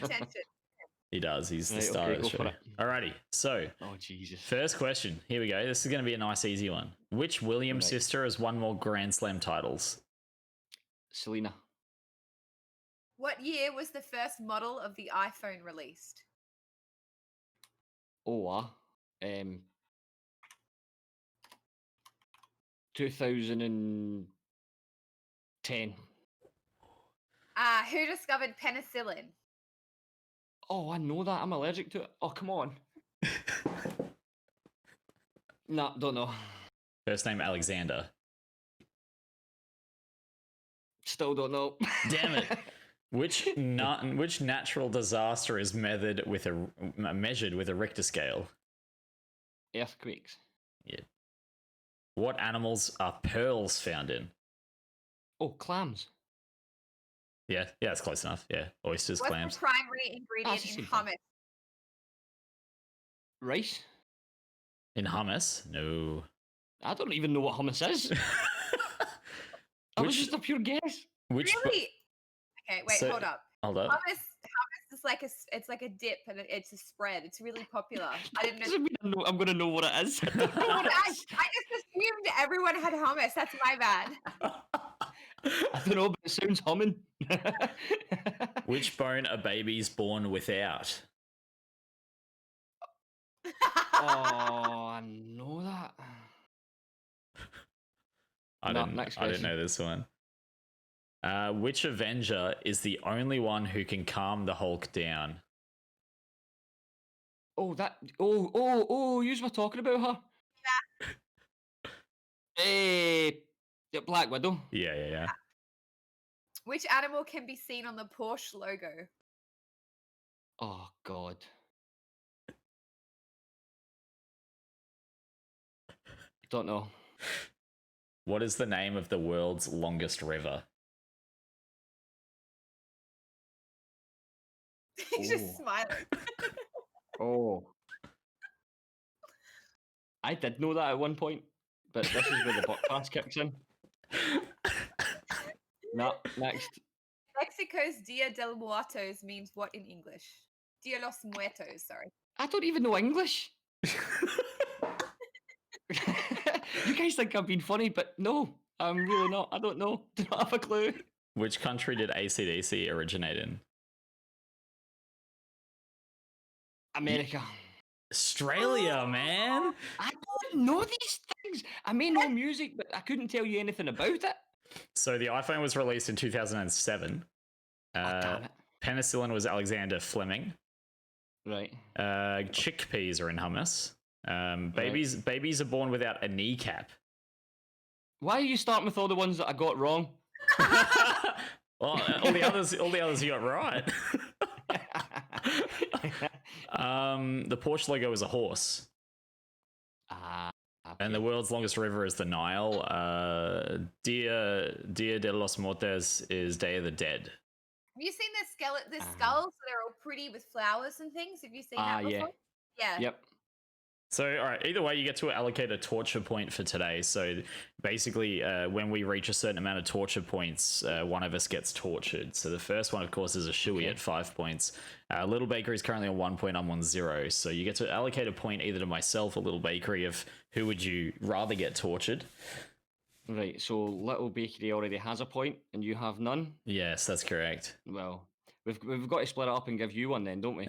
He does. He's the star of the show. Alrighty. So, oh, Jesus. First question. Here we go. This is going to be a nice, easy one. Which Williams sister has won more Grand Slam titles? Selena. What year was the first model of the iPhone released? OA. 2010. Who discovered penicillin? Oh, I know that. I'm allergic to it. Oh, come on. Nah, don't know. First name Alexander. Still don't know. Damn it. Which natural disaster is measured with a Richter scale? Earthquakes. Yeah. What animals are pearls found in? Oh, clams. Yeah, that's close enough. Yeah, oysters, What's clams. the primary ingredient it's in the same hummus? Rice? In hummus? No. I don't even know what hummus is. That was just a pure guess. Which Really? Okay, wait, hold up. Hold up. Hummus is like it's like a dip and it's a spread. It's really popular. I didn't know. Doesn't mean I'm going to know what it is. I don't know what it I is. just assumed everyone had hummus. That's my bad. I don't know, but it sounds humming. Which bone are babies born without? Oh, I know that. I didn't know this one. Which Avenger is the only one who can calm the Hulk down? Oh, you were talking about her? Yeah. Black Widow. Yeah. Which animal can be seen on the Porsche logo? Oh, God. Don't know. What is the name of the world's longest river? He's just smiling. Oh. I did know that at one point, but this is where the butt pass kicks in. Nah, next. Mexico's Dia de Muertos means what in English? Dia los Muertos, sorry. I don't even know English. You guys think I'm being funny, but no, I'm really not. I don't know. Do not have a clue. Which country did AC/DC originate in? America. Australia, man. I don't know these things. I may know music, but I couldn't tell you anything about it. So the iPhone was released in 2007. Damn it. Penicillin was Alexander Fleming. Right. Chickpeas are in hummus. Babies are born without a kneecap. Why are you starting with all the ones that I got wrong? Well, all the others you got right. The Porsche logo is a horse. Okay. And the world's longest river is the Nile. Dia de los Muertos is Day of the Dead. Have you seen the skulls that are all pretty with flowers and things? Have you seen that before? Yeah. Yep. So, all right, either way, you get to allocate a torture point for today. So, basically, when we reach a certain amount of torture points, one of us gets tortured. So, the first one, of course, is a shoey at 5 points. Little Bakery is currently on 1 point. I'm on 0. So, you get to allocate a point either to myself or Little Bakery of who would you rather get tortured. Right, so Little Bakery already has a point and you have none? Yes, that's correct. Well, we've got to split it up and give you one then, don't we?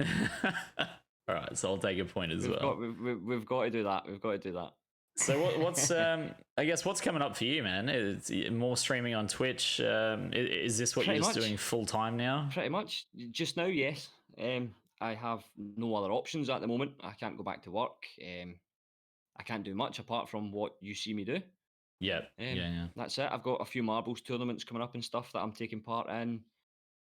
All right, so I'll take a point as well. We've got to do that. We've got to do that. So what's I guess what's coming up for you, man? It's more streaming on Twitch. Is this what you're just doing full time now? Pretty much. Just now, yes. I have no other options at the moment. I can't go back to work. I can't do much apart from what you see me do. Yeah. Yeah. That's it. I've got a few marbles tournaments coming up and stuff that I'm taking part in.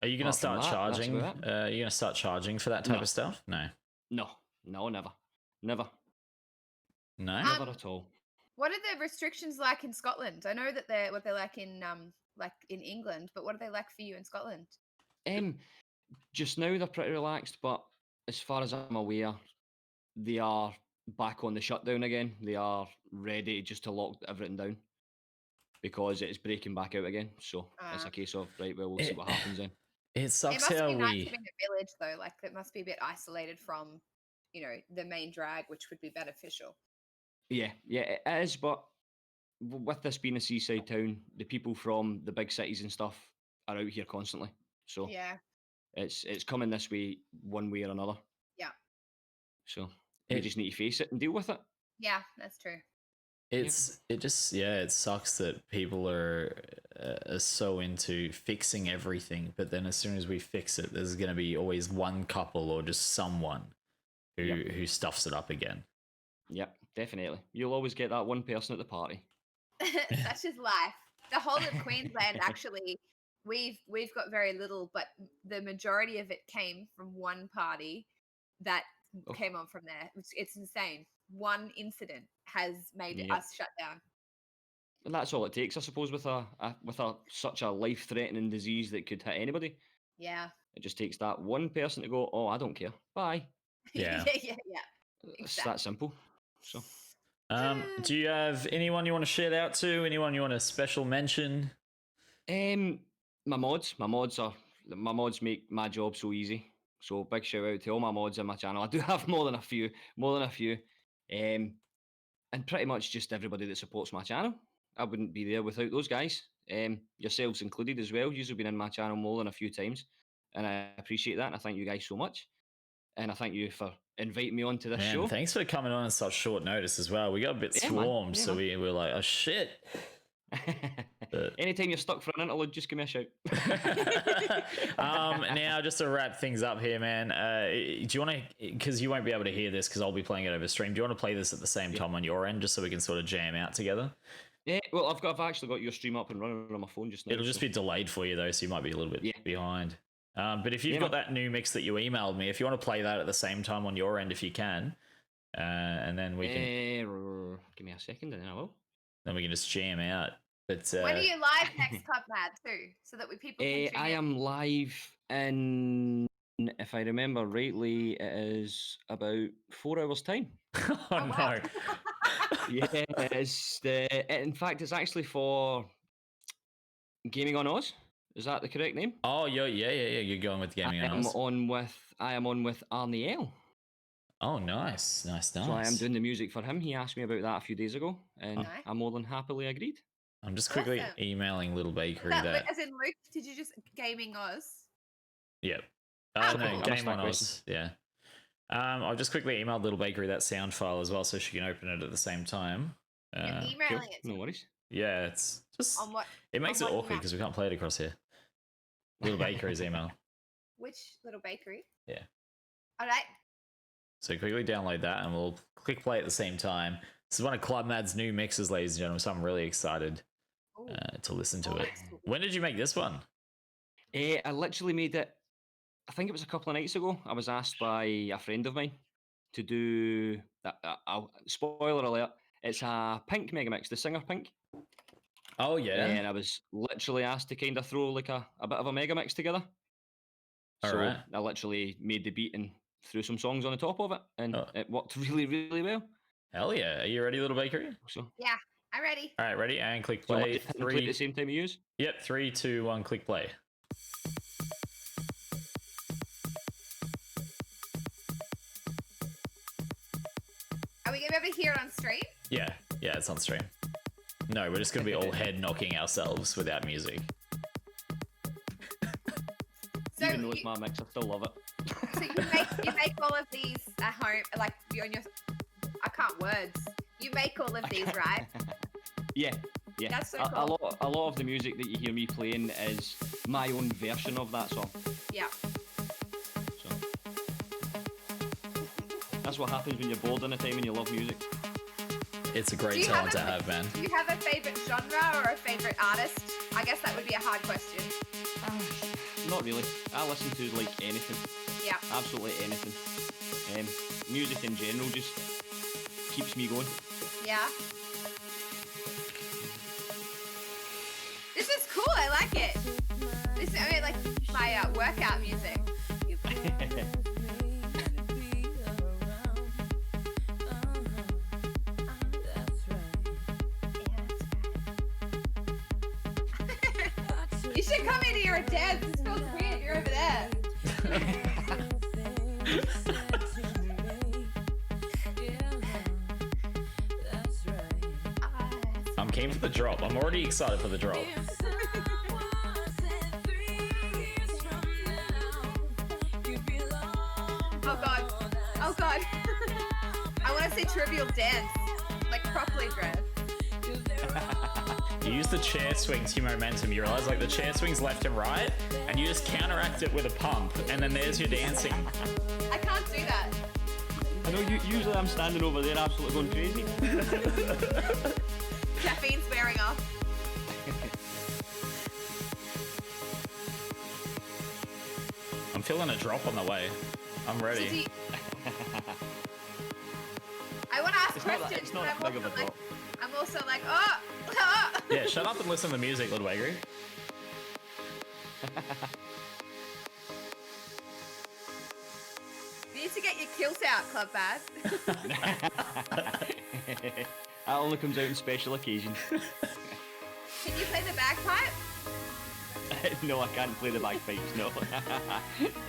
Are you going to start charging? Are you going to start charging for that type of stuff? No. No, never. Never. No? Never at all. What are the restrictions like in Scotland? I know that they're what they're like in England, but what are they like for you in Scotland? Just now they're pretty relaxed, but as far as I'm aware, they are back on the shutdown again. They are ready just to lock everything down because it's breaking back out again. So it's a case of we'll see what happens then. It sucks how how we. It must be nice living in a village though. Like it must be a bit isolated from, the main drag, which would be beneficial. Yeah, it is. But with this being a seaside town, the people from the big cities and stuff are out here constantly. So yeah, it's coming this way, one way or another. Yeah. So We just need to face it and deal with it. Yeah, that's true. It sucks that people are so into fixing everything, but then as soon as we fix it, there's going to be always one couple or just someone who stuffs it up again. Yep, definitely. You'll always get that one person at the party. Such is life. The whole of Queensland, actually, we've got very little, but the majority of it came from one party that came on from there. It's insane. One incident has made us shut down. And that's all it takes, I suppose, with such a life-threatening disease that could hit anybody. Yeah. It just takes that one person to go, "Oh, I don't care. Bye." Yeah. Yeah. It's that simple. So, do you have anyone you want to shout out to? Anyone you want to special mention? my mods make my job so easy. So big shout out to all my mods on my channel. I do have more than a few. And pretty much just everybody that supports my channel. I wouldn't be there without those guys. Yourselves included as well. You've been in my channel more than a few times, and I appreciate that. And I thank you guys so much. And I thank you for inviting me onto this show. Thanks for coming on such short notice as well. We got a bit swarmed, so we were like, oh shit. Anytime you're stuck for an interlude, just give me a shout. Now, just to wrap things up here, man, do you want to, because you won't be able to hear this because I'll be playing it over stream, do you want to play this at the same time on your end just so we can sort of jam out together? Yeah, well, I've actually got your stream up and running on my phone just now. It'll just be delayed for you though, so you might be a little bit behind. But if you've got that new mix that you emailed me, if you want to play that at the same time on your end, if you can, and then we can... give me a second and then I will. Then we can just jam out. But when are you live next, ClubMadd too, so that people can tune I in? am live in, if I remember rightly, it is about 4 hours' time. Oh no! Yeah, in fact, it's actually for Gaming on Oz. Is that the correct name? Oh yeah. You're going with Gaming on Oz. I am on with Arnie L. Oh, nice. So I am doing the music for him. He asked me about that a few days ago, and I more than happily agreed. I'm just quickly emailing Little Bakery that. As in Luke, did you just Gaming Oz? Yep. Cool. Game on Oz. Yeah. I've just quickly emailed Little Bakery that sound file as well, so she can open it at the same time. Emailing it. No worries. Yeah, it's just. On what? It makes it awkward because we can't play it across here. Little Bakery's email. Which Little Bakery? Yeah. All right. So quickly download that, and we'll click play at the same time. This is one of ClubMadd's new mixes, ladies and gentlemen. So I'm really excited to listen to it. When did you make this one? I literally made it, I think it was a couple of nights ago. I was asked by a friend of mine to do, spoiler alert, it's a Pink Megamix, the singer Pink. Oh, yeah. And I was literally asked to kind of throw like a bit of a Megamix together. So I literally made the beat and threw some songs on the top of it, and it worked really, really well. Hell yeah. Are you ready, Little Bakery? So, yeah, I'm ready. All right, ready? And click play. So play at the same time you use? Yep, 3, 2, 1, click play. Are we going to be able to hear it on stream? Yeah, it's on stream. No, we're just going to be all head knocking ourselves without music. So even though it's my mix, I still love it. So you make all of these at home, like you're on your. I can't words. You make all of these, right? Yeah. That's so cool. A lot of the music that you hear me playing is my own version of that song. Yeah. So that's what happens when you're bored in a time and you love music. It's a great talent to have, man. Do you have a favorite genre or a favorite artist? I guess that would be a hard question. Not really. I listen to like anything. Yeah. Absolutely anything. Music in general just keeps me going. Yeah. This is cool. I like it. This is like my workout music. You should come in here and dance. This feels weird. You're over there. I'm keen for the drop. I'm already excited for the drop. Oh god. want to see Trivial dance, like properly dressed. You use the chair swing to your momentum. You realize like the chair swings left and right, and you just counteract it with a pump, and then there's your dancing. I can't do that. I know. Usually I'm standing over there, absolutely going crazy. Caffeine's wearing off. I'm feeling a drop on the way. I'm ready. I want to ask It's questions. not but that big of a drop. I'm also like, oh. Yeah, shut up and listen to the music, Ludwig. You need to get your kills out, ClubMadd. That only comes out in special occasions. Can you play the bagpipe? No, I can't play the bagpipes, no.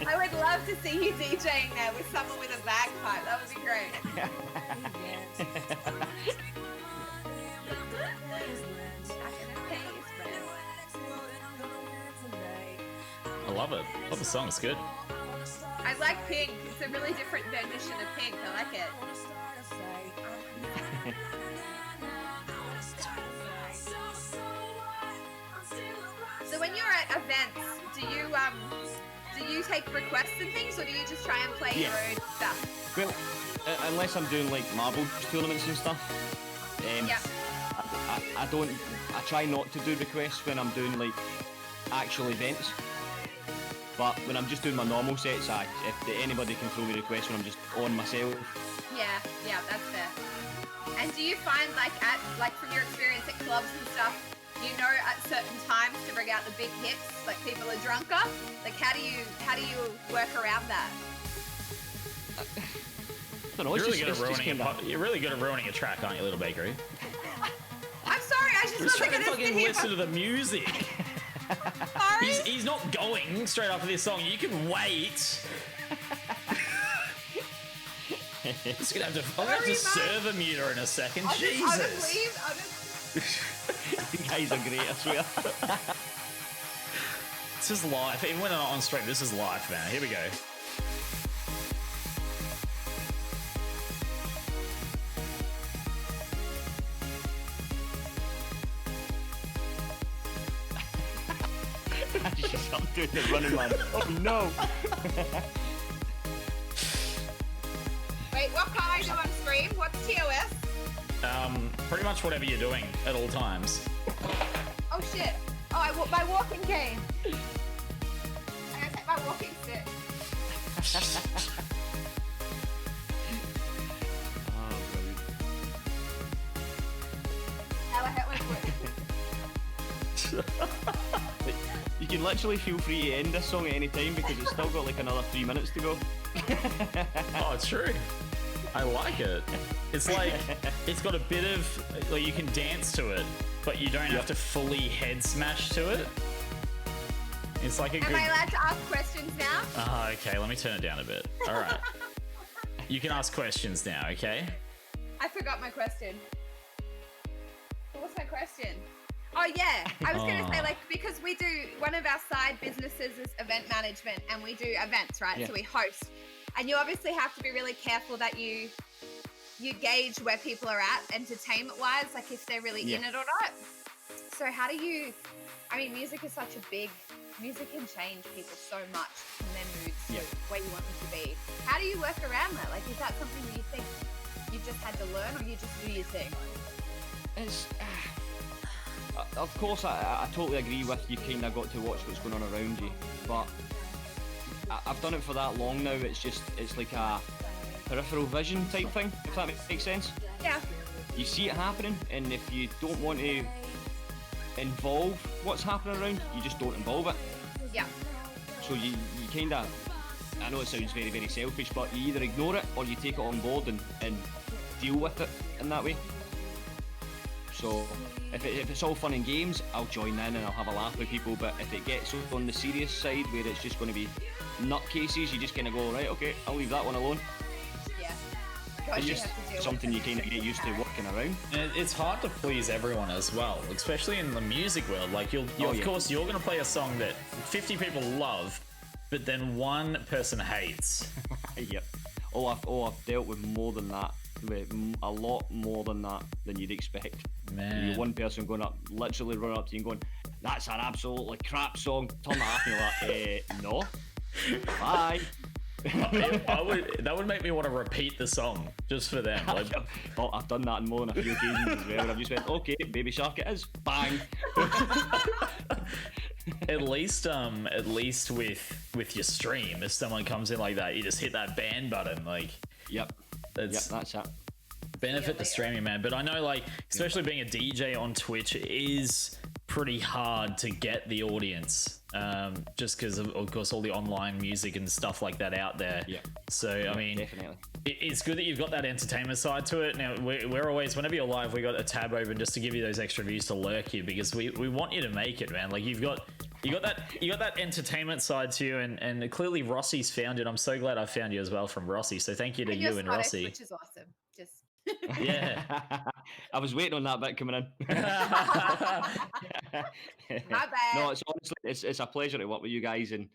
I would love to see you DJing there with someone with a bagpipe. That would be great. I love it. I love the song. It's good. I like Pink. It's a really different rendition of Pink. I like it. So when you're at events, do you take requests and things, or do you just try and play your own stuff? Well, unless I'm doing like marble tournaments and stuff, I don't. I try not to do requests when I'm doing like actual events. But when I'm just doing my normal sets, if anybody can throw me requests when I'm just on myself. Yeah, that's fair. And do you find like from your experience at clubs and stuff, you know at certain times to bring out the big hits, like people are drunker? Like how do you work around that? I don't know. You're really good at ruining a track, aren't you, Little Bakery? I'm sorry, I just Just wasn't trying to gonna fucking listen to the music. Sorry? He's not going straight after this song. You can wait. Just gonna have to. I'm gonna have to serve a meter in a second. Jesus. You guys are great, I swear. This is live. Even when I'm not on stream, this is live, man. Here we go. I'm doing the running man. Oh no! Wait, what can I do on stream? What's TOS? Pretty much whatever you're doing at all times. Oh shit! Oh, my walking cane. I'm gonna take my walking stick. Oh, brilliant. I hit my foot. You can literally feel free to end this song at any time because it's still got like another 3 minutes to go. Oh, it's true. I like it. It's like, it's got a bit of, like you can dance to it, but you don't have to fully head smash to it. It's like a good... Am I allowed to ask questions now? Okay, let me turn it down a bit. All right. You can ask questions now, okay? I forgot my question. What's my question? Oh yeah, I was going to say like, because we do, one of our side businesses is event management and we do events, right? Yeah. So we host. And you obviously have to be really careful that you gauge where people are at entertainment wise, like if they're really in it or not. So how do you, I mean, music is such a big, music can change people so much from their moods to where you want them to be. How do you work around that? Like, is that something that you think you've just had to learn, or you just do your thing? It's, of course, I totally agree with you. Kind of got to watch what's going on around you, but I've done it for that long now. It's like a peripheral vision type thing, if that makes sense. Yeah. You see it happening, and if you don't want to involve what's happening around, you just don't involve it. Yeah. So you kind of, I know it sounds very, very selfish, but you either ignore it or you take it on board and deal with it in that way. So if it's all fun and games, I'll join in and I'll have a laugh with people, but if it gets on the serious side where it's just going to be nutcases, you just kind of go, right, okay, I'll leave that one alone. Yeah. It's just something you kind of get used to working around. And it's hard to please everyone as well, especially in the music world. Like of course, you're going to play a song that 50 people love, but then one person hates. Yep. I've dealt with more than that with a lot more than that than you'd expect. Man. You're one person going up, literally running up to you and going, "That's an absolutely crap song. Turn that off." And you're like, "No, bye." That would make me want to repeat the song just for them. Like, oh, I've done that on more than a few occasions as well. And I've just went, "Okay, Baby Shark, it is." Bang. at least with your stream, if someone comes in like that, you just hit that ban button. Like, Yep, that's it. Benefit the streaming, man. But I know, like, especially being a DJ on Twitch, it is pretty hard to get the audience, just because of course all the online music and stuff like that out there. Yeah. So I mean, definitely. It's good that you've got that entertainment side to it. Now we're always, whenever you're live, we got a tab open just to give you those extra views to lurk you, because we want you to make it, man. Like, you got that entertainment side to you, and clearly Rossi's found it. I'm so glad I found you as well from Rossi. So thank you to you and Rossi. Which is awesome. Just Yeah. I was waiting on that bit coming in. My bad. No, it's honestly, it's a pleasure to work with you guys and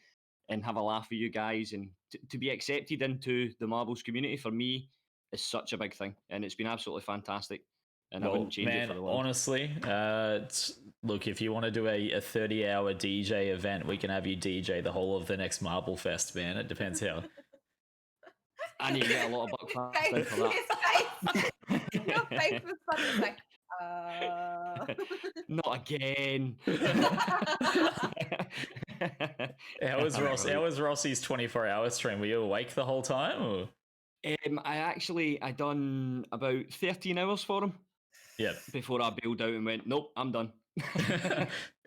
have a laugh with you guys, and to be accepted into the marbles community for me is such a big thing, and it's been absolutely fantastic. And I wouldn't change it for the world. Honestly, look, if you want to do a 30-hour DJ event, we can have you DJ the whole of the next Marble Fest, man. It depends how. I need to get a lot of buck fast in for that. Your face was funny, like, Not again. How was Rossi's 24-hour stream? Were you awake the whole time? Or? I done about 13 hours for him. Yeah. Before I bailed out and went, nope, I'm done.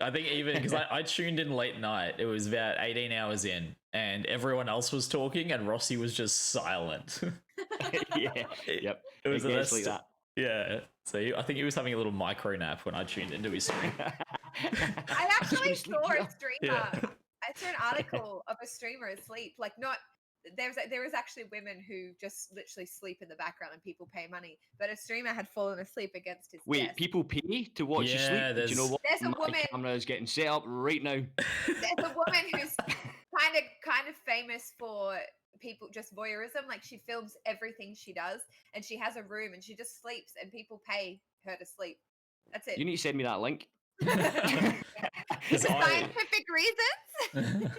I think even because I tuned in late night, it was about 18 hours in, and everyone else was talking, and Rossi was just silent. Yeah. Yep. It was like that. Yeah. So I think he was having a little micro nap when I tuned into his stream. I actually saw a streamer. Yeah. I saw an article of a streamer asleep. Like, not there is actually women who just literally sleep in the background and people pay money. But a streamer had fallen asleep against his desk. People pay to watch you sleep? Do you know what? There's a My woman. camera is getting set up right now. There's a woman who's kind of famous for people just voyeurism. Like, she films everything she does, and she has a room and she just sleeps, and people pay her to sleep. That's it. You need to send me that link. For scientific reasons.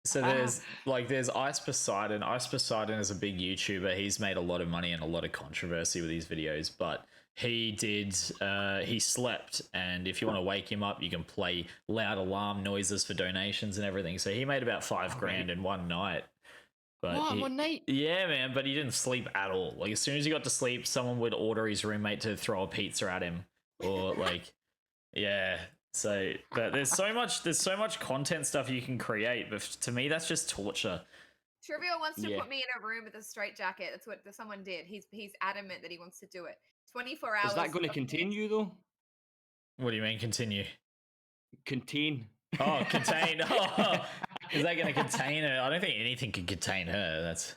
So there's Ice Poseidon. Ice Poseidon is a big YouTuber. He's made a lot of money and a lot of controversy with these videos, but he slept, and if you want to wake him up, you can play loud alarm noises for donations and everything. So he made about $5,000 in one night. But one night? Yeah, man, but he didn't sleep at all. Like, as soon as he got to sleep, someone would order his roommate to throw a pizza at him, or like, yeah. So, but there's so much content stuff you can create, but to me, that's just torture. Trivial wants to put me in a room with a straitjacket. That's what someone did. He's adamant that he wants to do it. 24 hours. Is that going to continue though? What do you mean continue? Contain. Oh, contain. Oh, is that going to contain her? I don't think anything can contain her. That's.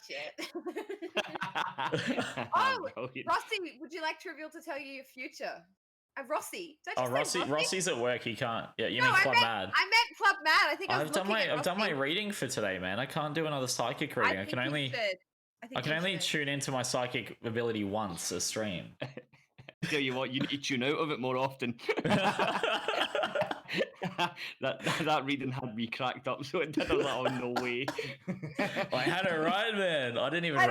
Shit. Oh, Rossi, would you like Trivial to tell you your future? Rossi. Rossi's at work. He can't. Yeah, you mean ClubMadd? I meant ClubMadd. I think I've done my reading for today, man. I can't do another psychic reading. I can only tune into my psychic ability once a stream. Tell you what, you need to tune out of it more often. that reading had me cracked up, so it did. I was like, oh, no way. I had it right, man. I don't even know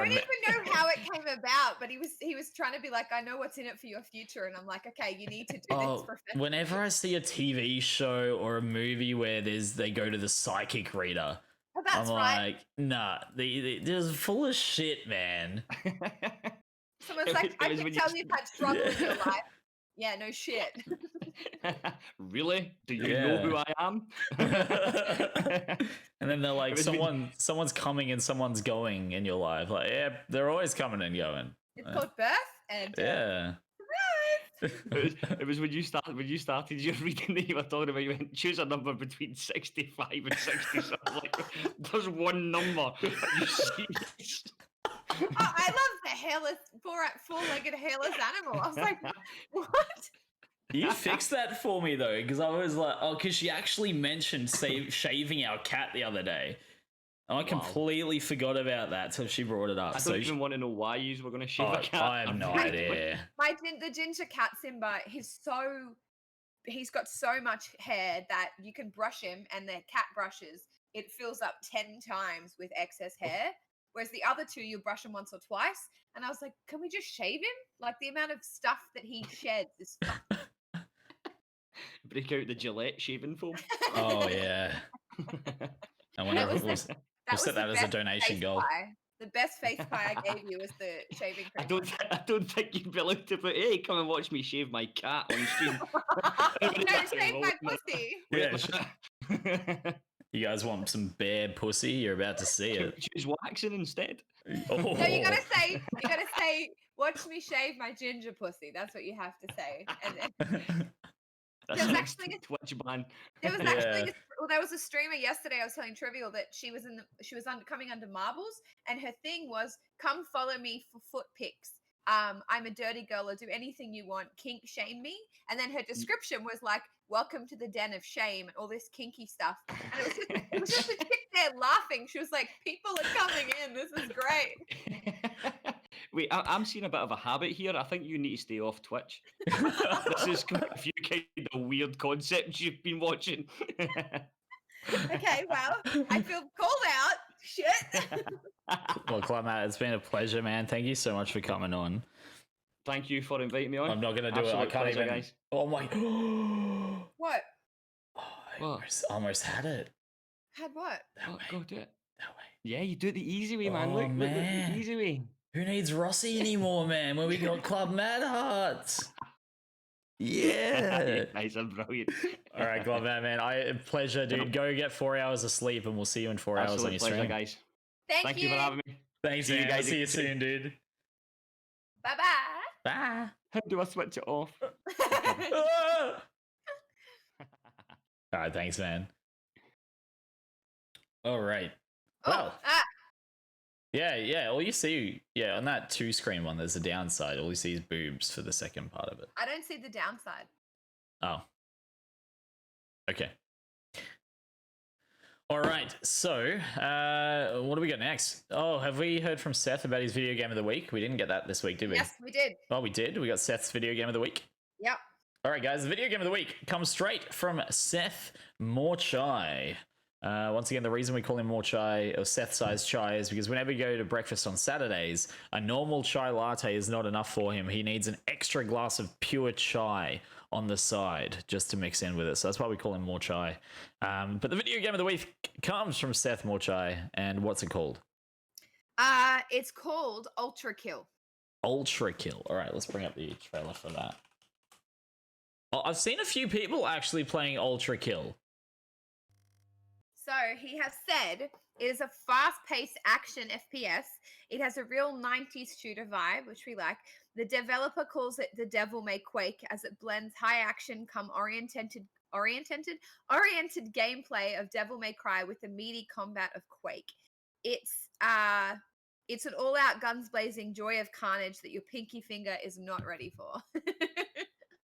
how it came about, but he was trying to be like, I know what's in it for your future, and I'm like, okay, you need to do this professionally. Whenever I see a TV show or a movie where they go to the psychic reader, I'm like, nah, they're full of shit, man. Someone's like, I can tell you've had struggle in your life. Yeah, no shit. Really? Do you know who I am? And then they're like, someone's coming and someone's going in your life. Like, yeah, they're always coming and going. It's called birth and yeah. It was when you started your reading that you were talking about. You went, choose a number between 65 and 60. So I was like, there's one number. Are you serious? I love the hairless, four-legged hairless animal. I was like, what? You fixed that for me, though, because I was like, because she actually mentioned shaving our cat the other day. I completely forgot about that till she brought it up. I don't even want to know why you were going to shave a cat. I have no idea. The ginger cat Simba, he's got so much hair that you can brush him, and the cat brushes, it fills up 10 times with excess hair. Whereas the other two, you brush him once or twice. And I was like, can we just shave him? Like, the amount of stuff that he sheds is Break out the Gillette shaving foam. Oh, yeah. I wonder if we'll set that as a donation goal. The best face pie I gave you was the shaving cream. I don't think you'd be allowed to put, hey, come and watch me shave my cat on stream. No, shave my pussy. Yeah. You guys want some bare pussy? You're about to see it. Choose waxing instead. Oh. No, you gotta say, watch me shave my ginger pussy. That's what you have to say. And That's an actually Twitch ban. There was actually there was a streamer yesterday. I was telling Trivial that she was coming under marbles, and her thing was, come follow me for foot pics. I'm a dirty girl. I'll do anything you want. Kink shame me. And then her description was like, welcome to the den of shame, and all this kinky stuff. And it was just a chick there laughing. She was like, people are coming in. This is great. Wait, I'm seeing a bit of a habit here. I think you need to stay off Twitch. This is a few kind of weird concepts you've been watching. Okay, well, I feel called out. Shit. Well, ClubMadd, it's been a pleasure, man. Thank you so much for coming on. Thank you for inviting me on. I'm not going to do Absolute it. I can't pleasure, even. Guys. Oh, my. What? Oh, I almost had it. Had what? Go do it. That way. Yeah, you do it the easy way, man. Oh, Look, man. the easy way. Who needs Rossi anymore, man? When we got ClubMadd hearts. Yeah. Nice and brilliant. All right, ClubMadd, man. Pleasure, dude. Go get 4 hours of sleep, and we'll see you in 4 hours on your pleasure, stream. Guys. Thank you for having me. Thanks, See man. you guys. See you soon, dude. Bye-bye. Bye. How do I switch it off? All right, thanks, man. All right. Well, yeah. All you see, on that 2-screen one, there's a downside. All you see is boobs for the second part of it. I don't see the downside. Oh. Okay. All right. So, what do we got next? Oh, have we heard from Seth about his video game of the week? We didn't get that this week, did we? Yes, we did. Oh, we did? We got Seth's video game of the week? Yep. All right, guys. The video game of the week comes straight from Seth Morchai. Once again, the reason we call him Morchai, or Seth-sized chai, is because whenever you go to breakfast on Saturdays, a normal chai latte is not enough for him. He needs an extra glass of pure chai on the side just to mix in with it. So that's why we call him Morchai. But the video game of the week comes from Seth Morchai. And what's it called? It's called Ultra Kill. Ultra Kill. All right, let's bring up the trailer for that. Oh, I've seen a few people actually playing Ultra Kill. So he has said it is a fast-paced action FPS. It has a real 90s shooter vibe, which we like. The developer calls it the Devil May Quake, as it blends high action come oriented gameplay of Devil May Cry with the meaty combat of Quake. It's an all-out guns blazing joy of carnage that your pinky finger is not ready for.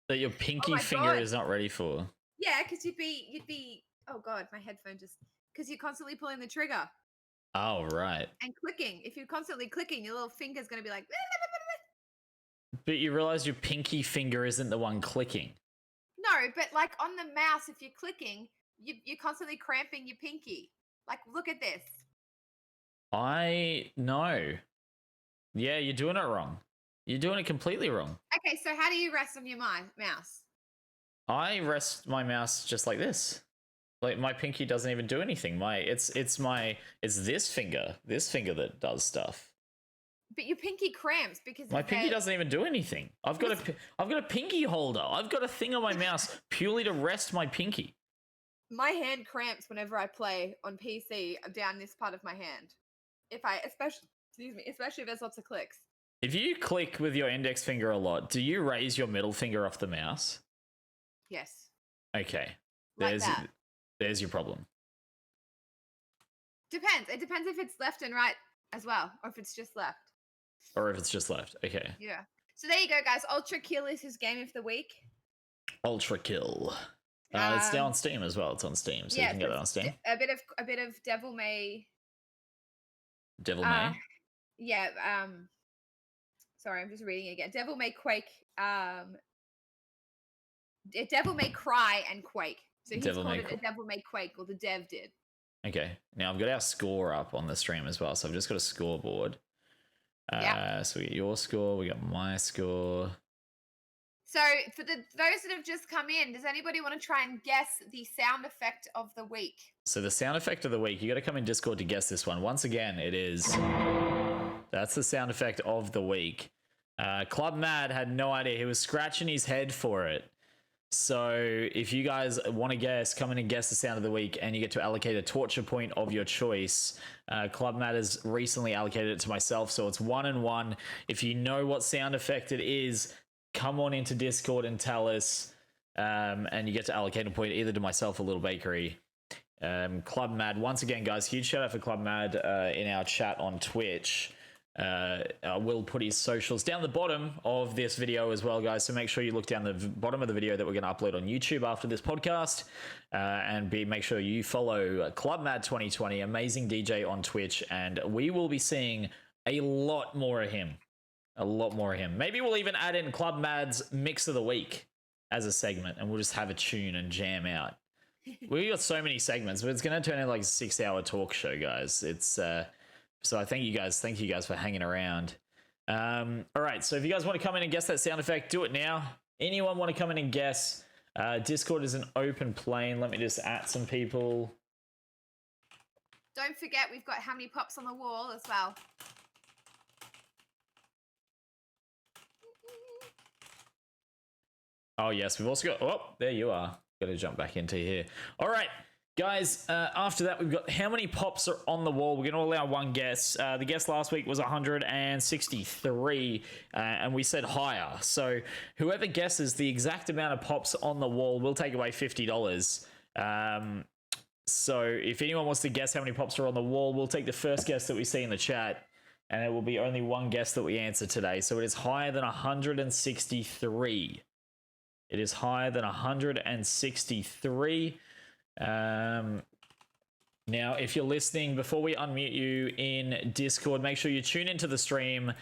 That your pinky finger is not ready for. Yeah, because you'd be. Oh god, my headphone just. Because you're constantly pulling the trigger. Oh right. And clicking. If you're constantly clicking, your little finger's gonna be like. But you realize your pinky finger isn't the one clicking. No, but like on the mouse, if you're clicking, you're constantly cramping your pinky. Like, look at this. I know. Yeah, you're doing it wrong. You're doing it completely wrong. Okay, so how do you rest on your mouse? I rest my mouse just like this. Like my pinky doesn't even do anything. It's this finger that does stuff. But your pinky cramps because my pinky doesn't even do anything. I've got a pinky holder. I've got a thing on my mouse purely to rest my pinky. My hand cramps whenever I play on PC down this part of my hand. Especially if there's lots of clicks. If you click with your index finger a lot, do you raise your middle finger off the mouse? Yes. Okay. There's your problem. Depends. It depends if it's left and right as well, or if it's just left. Okay. Yeah. So there you go, guys. Ultra Kill is his game of the week. Ultra Kill. It's down on Steam as well. It's on Steam, so you can get it on Steam. A bit of Devil May Devil May. Yeah. Sorry, I'm just reading it again. Devil May Quake. Devil May Cry and Quake. So he's called it a Devil May Quake, or the dev did. Okay. Now I've got our score up on the stream as well, so I've just got a scoreboard. So we got your score, we got my score. So for those that have just come in, does anybody want to try and guess the sound effect of the week? So the sound effect of the week, you got to come in Discord to guess this one. Once again, it is... That's the sound effect of the week. ClubMadd had no idea. He was scratching his head for it. So if you guys want to guess, come in and guess the sound of the week, and you get to allocate a torture point of your choice. ClubMadd has recently allocated it to myself, so it's 1-1. If you know what sound effect it is, come on into Discord and tell us, and you get to allocate a point either to myself or Little Bakery. ClubMadd, once again, guys, huge shout out for ClubMadd in our chat on Twitch. I will put his socials down the bottom of this video as well, guys, so make sure you look down the bottom of the video that we're going to upload on YouTube after this podcast, and make sure you follow ClubMadd2020, amazing DJ on Twitch, and we will be seeing a lot more of him. Maybe we'll even add in ClubMadd's Mix of the Week as a segment, and we'll just have a tune and jam out. We got so many segments, but it's going to turn into like a 6-hour talk show, guys. It's so I thank you guys for hanging around. All right, so if you guys want to come in and guess that sound effect, do it now. Anyone want to come in and guess? Discord is an open plane. Let me just add some people. Don't forget, we've got how many pops on the wall as well. Oh, yes, we've also got... Oh, there you are. Got to jump back into here. All right, guys, after that, we've got how many pops are on the wall. We're going to allow one guess. The guess last week was 163, and we said higher. So whoever guesses the exact amount of pops on the wall will take away $50. So if anyone wants to guess how many pops are on the wall, we'll take the first guess that we see in the chat, and it will be only one guess that we answer today. So it is higher than 163. It is higher than 163. Now, if you're listening, before we unmute you in Discord, make sure you tune into the stream.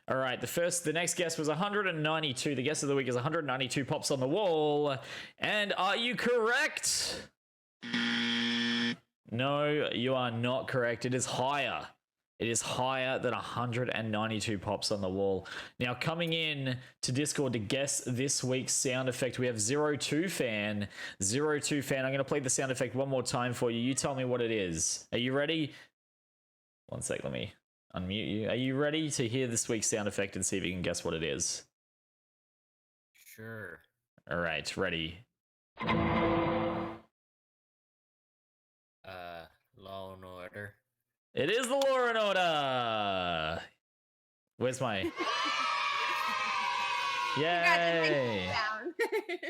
All right, the next guess was 192. The guess of the week is 192 pops on the wall. And are you correct? No, you are not correct. It is higher. It is higher than 192 pops on the wall. Now, coming in to Discord to guess this week's sound effect, we have 02fan. 02fan, I'm going to play the sound effect one more time for you. You tell me what it is. Are you ready? One sec, let me unmute you. Are you ready to hear this week's sound effect and see if you can guess what it is? Sure. All right, ready. Law and Order. It is the Law and Order. Where's my... Yay!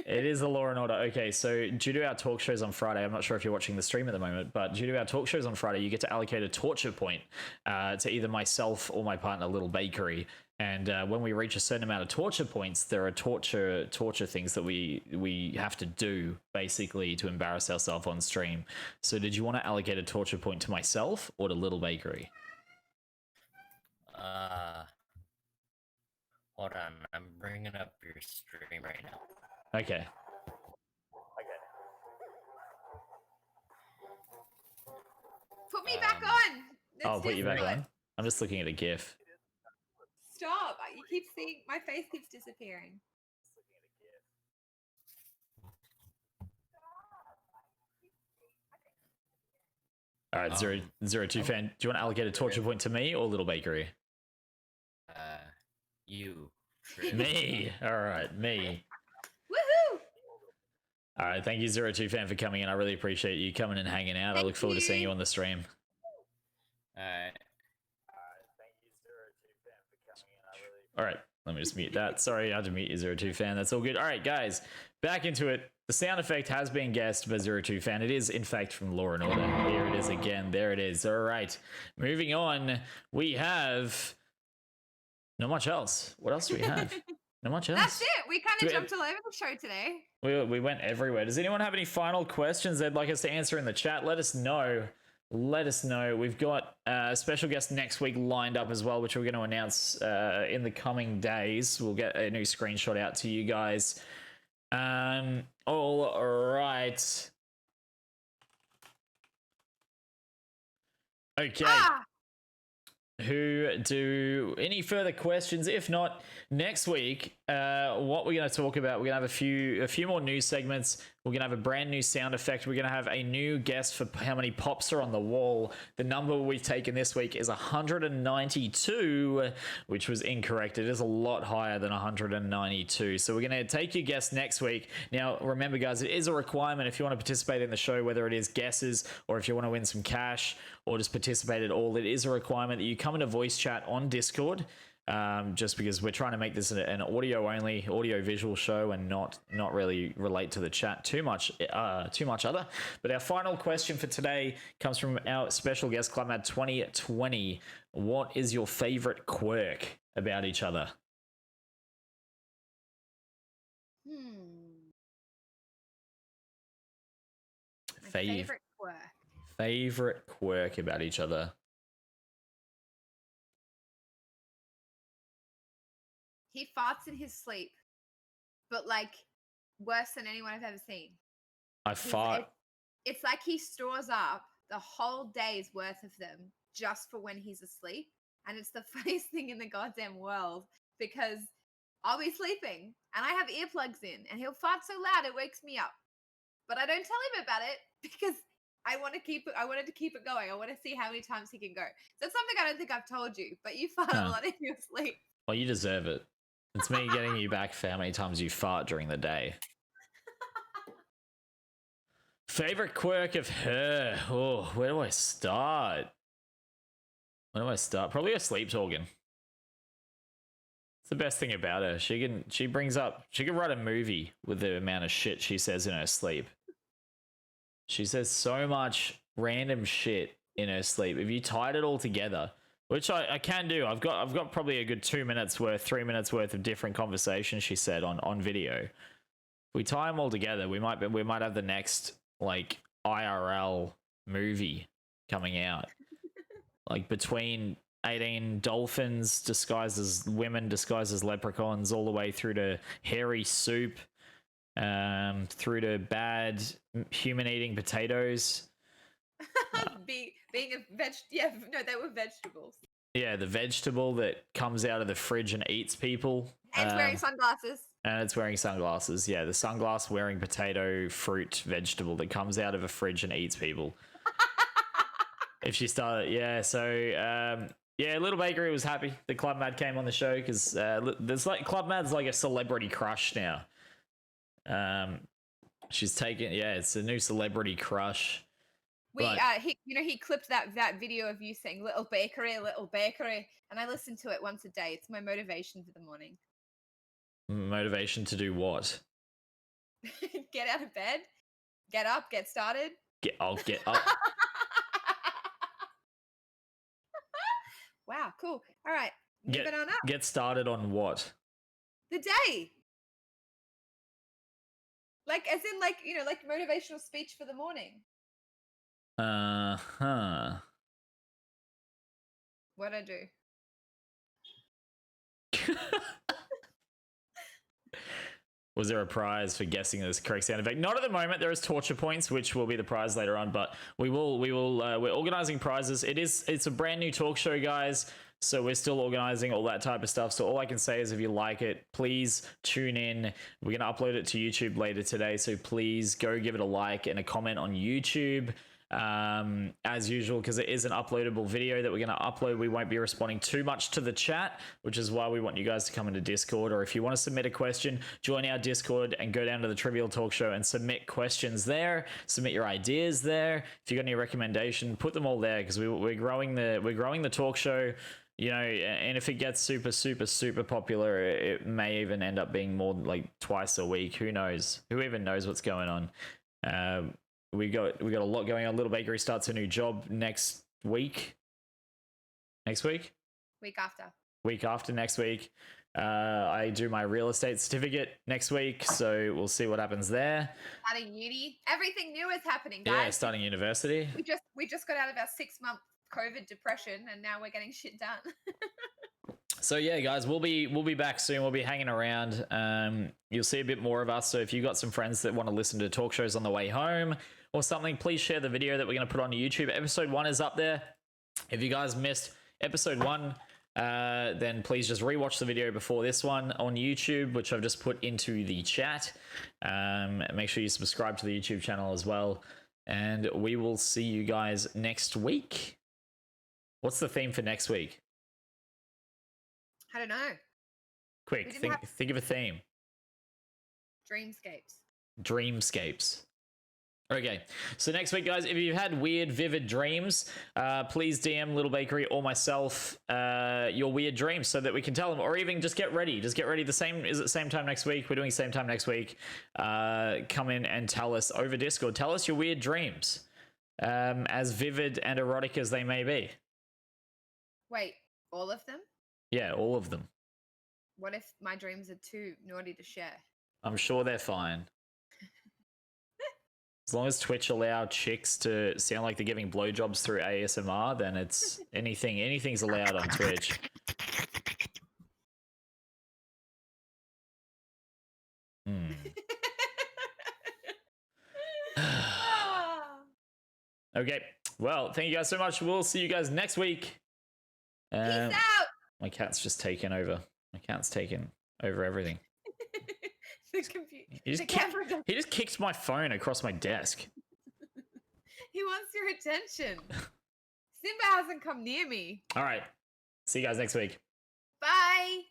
It is the Law and Order. Okay, so due to our talk shows on Friday, I'm not sure if you're watching the stream at the moment, but due to our talk shows on Friday, you get to allocate a torture point to either myself or my partner, Little Bakery. And when we reach a certain amount of torture points, there are torture things that we have to do, basically, to embarrass ourselves on stream. So did you want to allocate a torture point to myself or to Little Bakery? Hold on. I'm bringing up your stream right now. Okay. Put me back on. I'll put you back on. I'm just looking at a GIF. Stop. You keep seeing my face keeps disappearing. All right, 02 fan. Do you want to allocate a torture point to me or Little Bakery? You. Me. All right, me. Woohoo! All right, thank you 02 fan for coming in. I really appreciate you coming and hanging out. I look forward to seeing you on the stream. All right. All right, let me just mute that. Sorry, I had to mute you 02 fan. That's all good. All right, guys, back into it. The sound effect has been guessed by 02 fan. It is, in fact, from Law and Order. Here it is again. There it is. All right, moving on. We have not much else. What else do we have? Not much else. That's it. We kind of jumped all over the show today. We went everywhere. Does anyone have any final questions they'd like us to answer in the chat? Let us know. let us know. We've got a special guest next week lined up as well, which we're going to announce in the coming days. We'll get a new screenshot out to you guys. All right. Okay. Who do any further questions? If not, next week, what we're going to talk about, we're going to have a few more news segments. We're going to have a brand new sound effect. We're going to have a new guest for how many pops are on the wall. The number we've taken this week is 192, which was incorrect. It is a lot higher than 192. So we're going to take your guess next week. Now, remember, guys, it is a requirement if you want to participate in the show, whether it is guesses or if you want to win some cash or just participate at all. It is a requirement that you come into voice chat on Discord. Just because we're trying to make this an audio visual show and not really relate to the chat too much other. But our final question for today comes from our special guest, ClubMadd2020. What is your favorite quirk about each other? Favorite quirk. Favorite quirk about each other. He farts in his sleep, but like worse than anyone I've ever seen. It's like he stores up the whole day's worth of them just for when he's asleep. And it's the funniest thing in the goddamn world because I'll be sleeping and I have earplugs in and he'll fart so loud it wakes me up. But I don't tell him about it because I wanted to keep it going. I want to see how many times he can go. So it's something I don't think I've told you, but you fart a lot in your sleep. Well, you deserve it. It's me getting you back for how many times you fart during the day. Favorite quirk of her? Oh, where do I start? Probably her sleep talking. It's the best thing about her. She can write a movie with the amount of shit she says in her sleep. She says so much random shit in her sleep. If you tied it all together, which I can do. I've got probably a good 3 minutes worth of different conversations she said on video. If we tie them all together, we might have the next like IRL movie coming out. Like between 18 dolphins disguised as women, disguised as leprechauns, all the way through to hairy soup, through to bad human eating potatoes. Being a they were vegetables. Yeah, the vegetable that comes out of the fridge and eats people. And it's wearing sunglasses. And it's wearing sunglasses. Yeah, the sunglass wearing potato fruit vegetable that comes out of a fridge and eats people. If she started, yeah. So, Little Bakery was happy that Club Mad came on the show because there's like Club Mad's like a celebrity crush now. She's taken, it's a new celebrity crush. He clipped that video of you saying little bakery, and I listen to it once a day. It's my motivation for the morning. Motivation to do what? Get out of bed, get up, get started. Get up. Wow, cool. All right, moving on up. Get started on what? The day. Like, as in, like, like motivational speech for the morning. What'd I do? Was there a prize for guessing this correct sound effect? Not at the moment. There is torture points, which will be the prize later on, but we're organizing prizes. It's a brand new talk show, guys. So we're still organizing all that type of stuff. So all I can say is if you like it, please tune in. We're going to upload it to YouTube later today. So please go give it a like and a comment on YouTube. As usual, because it is an uploadable video that we're going to upload, we won't be responding too much to the chat, which is why we want you guys to come into Discord. Or if you want to submit a question, join our Discord and go down to the Trivial Talk Show and submit questions there. Submit your ideas there. If you got any recommendation, put them all there, because we're growing the talk show. And if it gets super, super, super popular, it may even end up being more like twice a week. Who knows? Who even knows what's going on? We got a lot going on. Little Bakery starts a new job next week. Next week? Week after. Week after next week. I do my real estate certificate next week, so we'll see what happens there. Starting uni. Everything new is happening, guys. Yeah, starting university. We just got out of our 6-month COVID depression, and now we're getting shit done. So yeah, guys, we'll be back soon. We'll be hanging around. You'll see a bit more of us. So if you've got some friends that want to listen to talk shows on the way home or something, please share the video that we're going to put on YouTube. Episode 1 is up there. If you guys missed episode 1, then please just rewatch the video before this one on YouTube, which I've just put into the chat. Make sure you subscribe to the YouTube channel as well. And we will see you guys next week. What's the theme for next week? I don't know. Quick, think of a theme. Dreamscapes. Dreamscapes. Okay, so next week, guys, if you've had weird, vivid dreams, please DM Little Bakery or myself your weird dreams so that we can tell them, or even just get ready. Just get ready. The same is at same time next week. We're doing same time next week. Come in and tell us over Discord. Tell us your weird dreams, as vivid and erotic as they may be. Wait, all of them? Yeah, all of them. What if my dreams are too naughty to share? I'm sure they're fine. As long as Twitch allow chicks to sound like they're giving blowjobs through ASMR, then it's anything's allowed on Twitch. Okay, well, thank you guys so much. We'll see you guys next week. Peace out. My cat's just taken over. My cat's taken over everything. He just kicked my phone across my desk. He wants your attention. Simba hasn't come near me. All right. See you guys next week. Bye.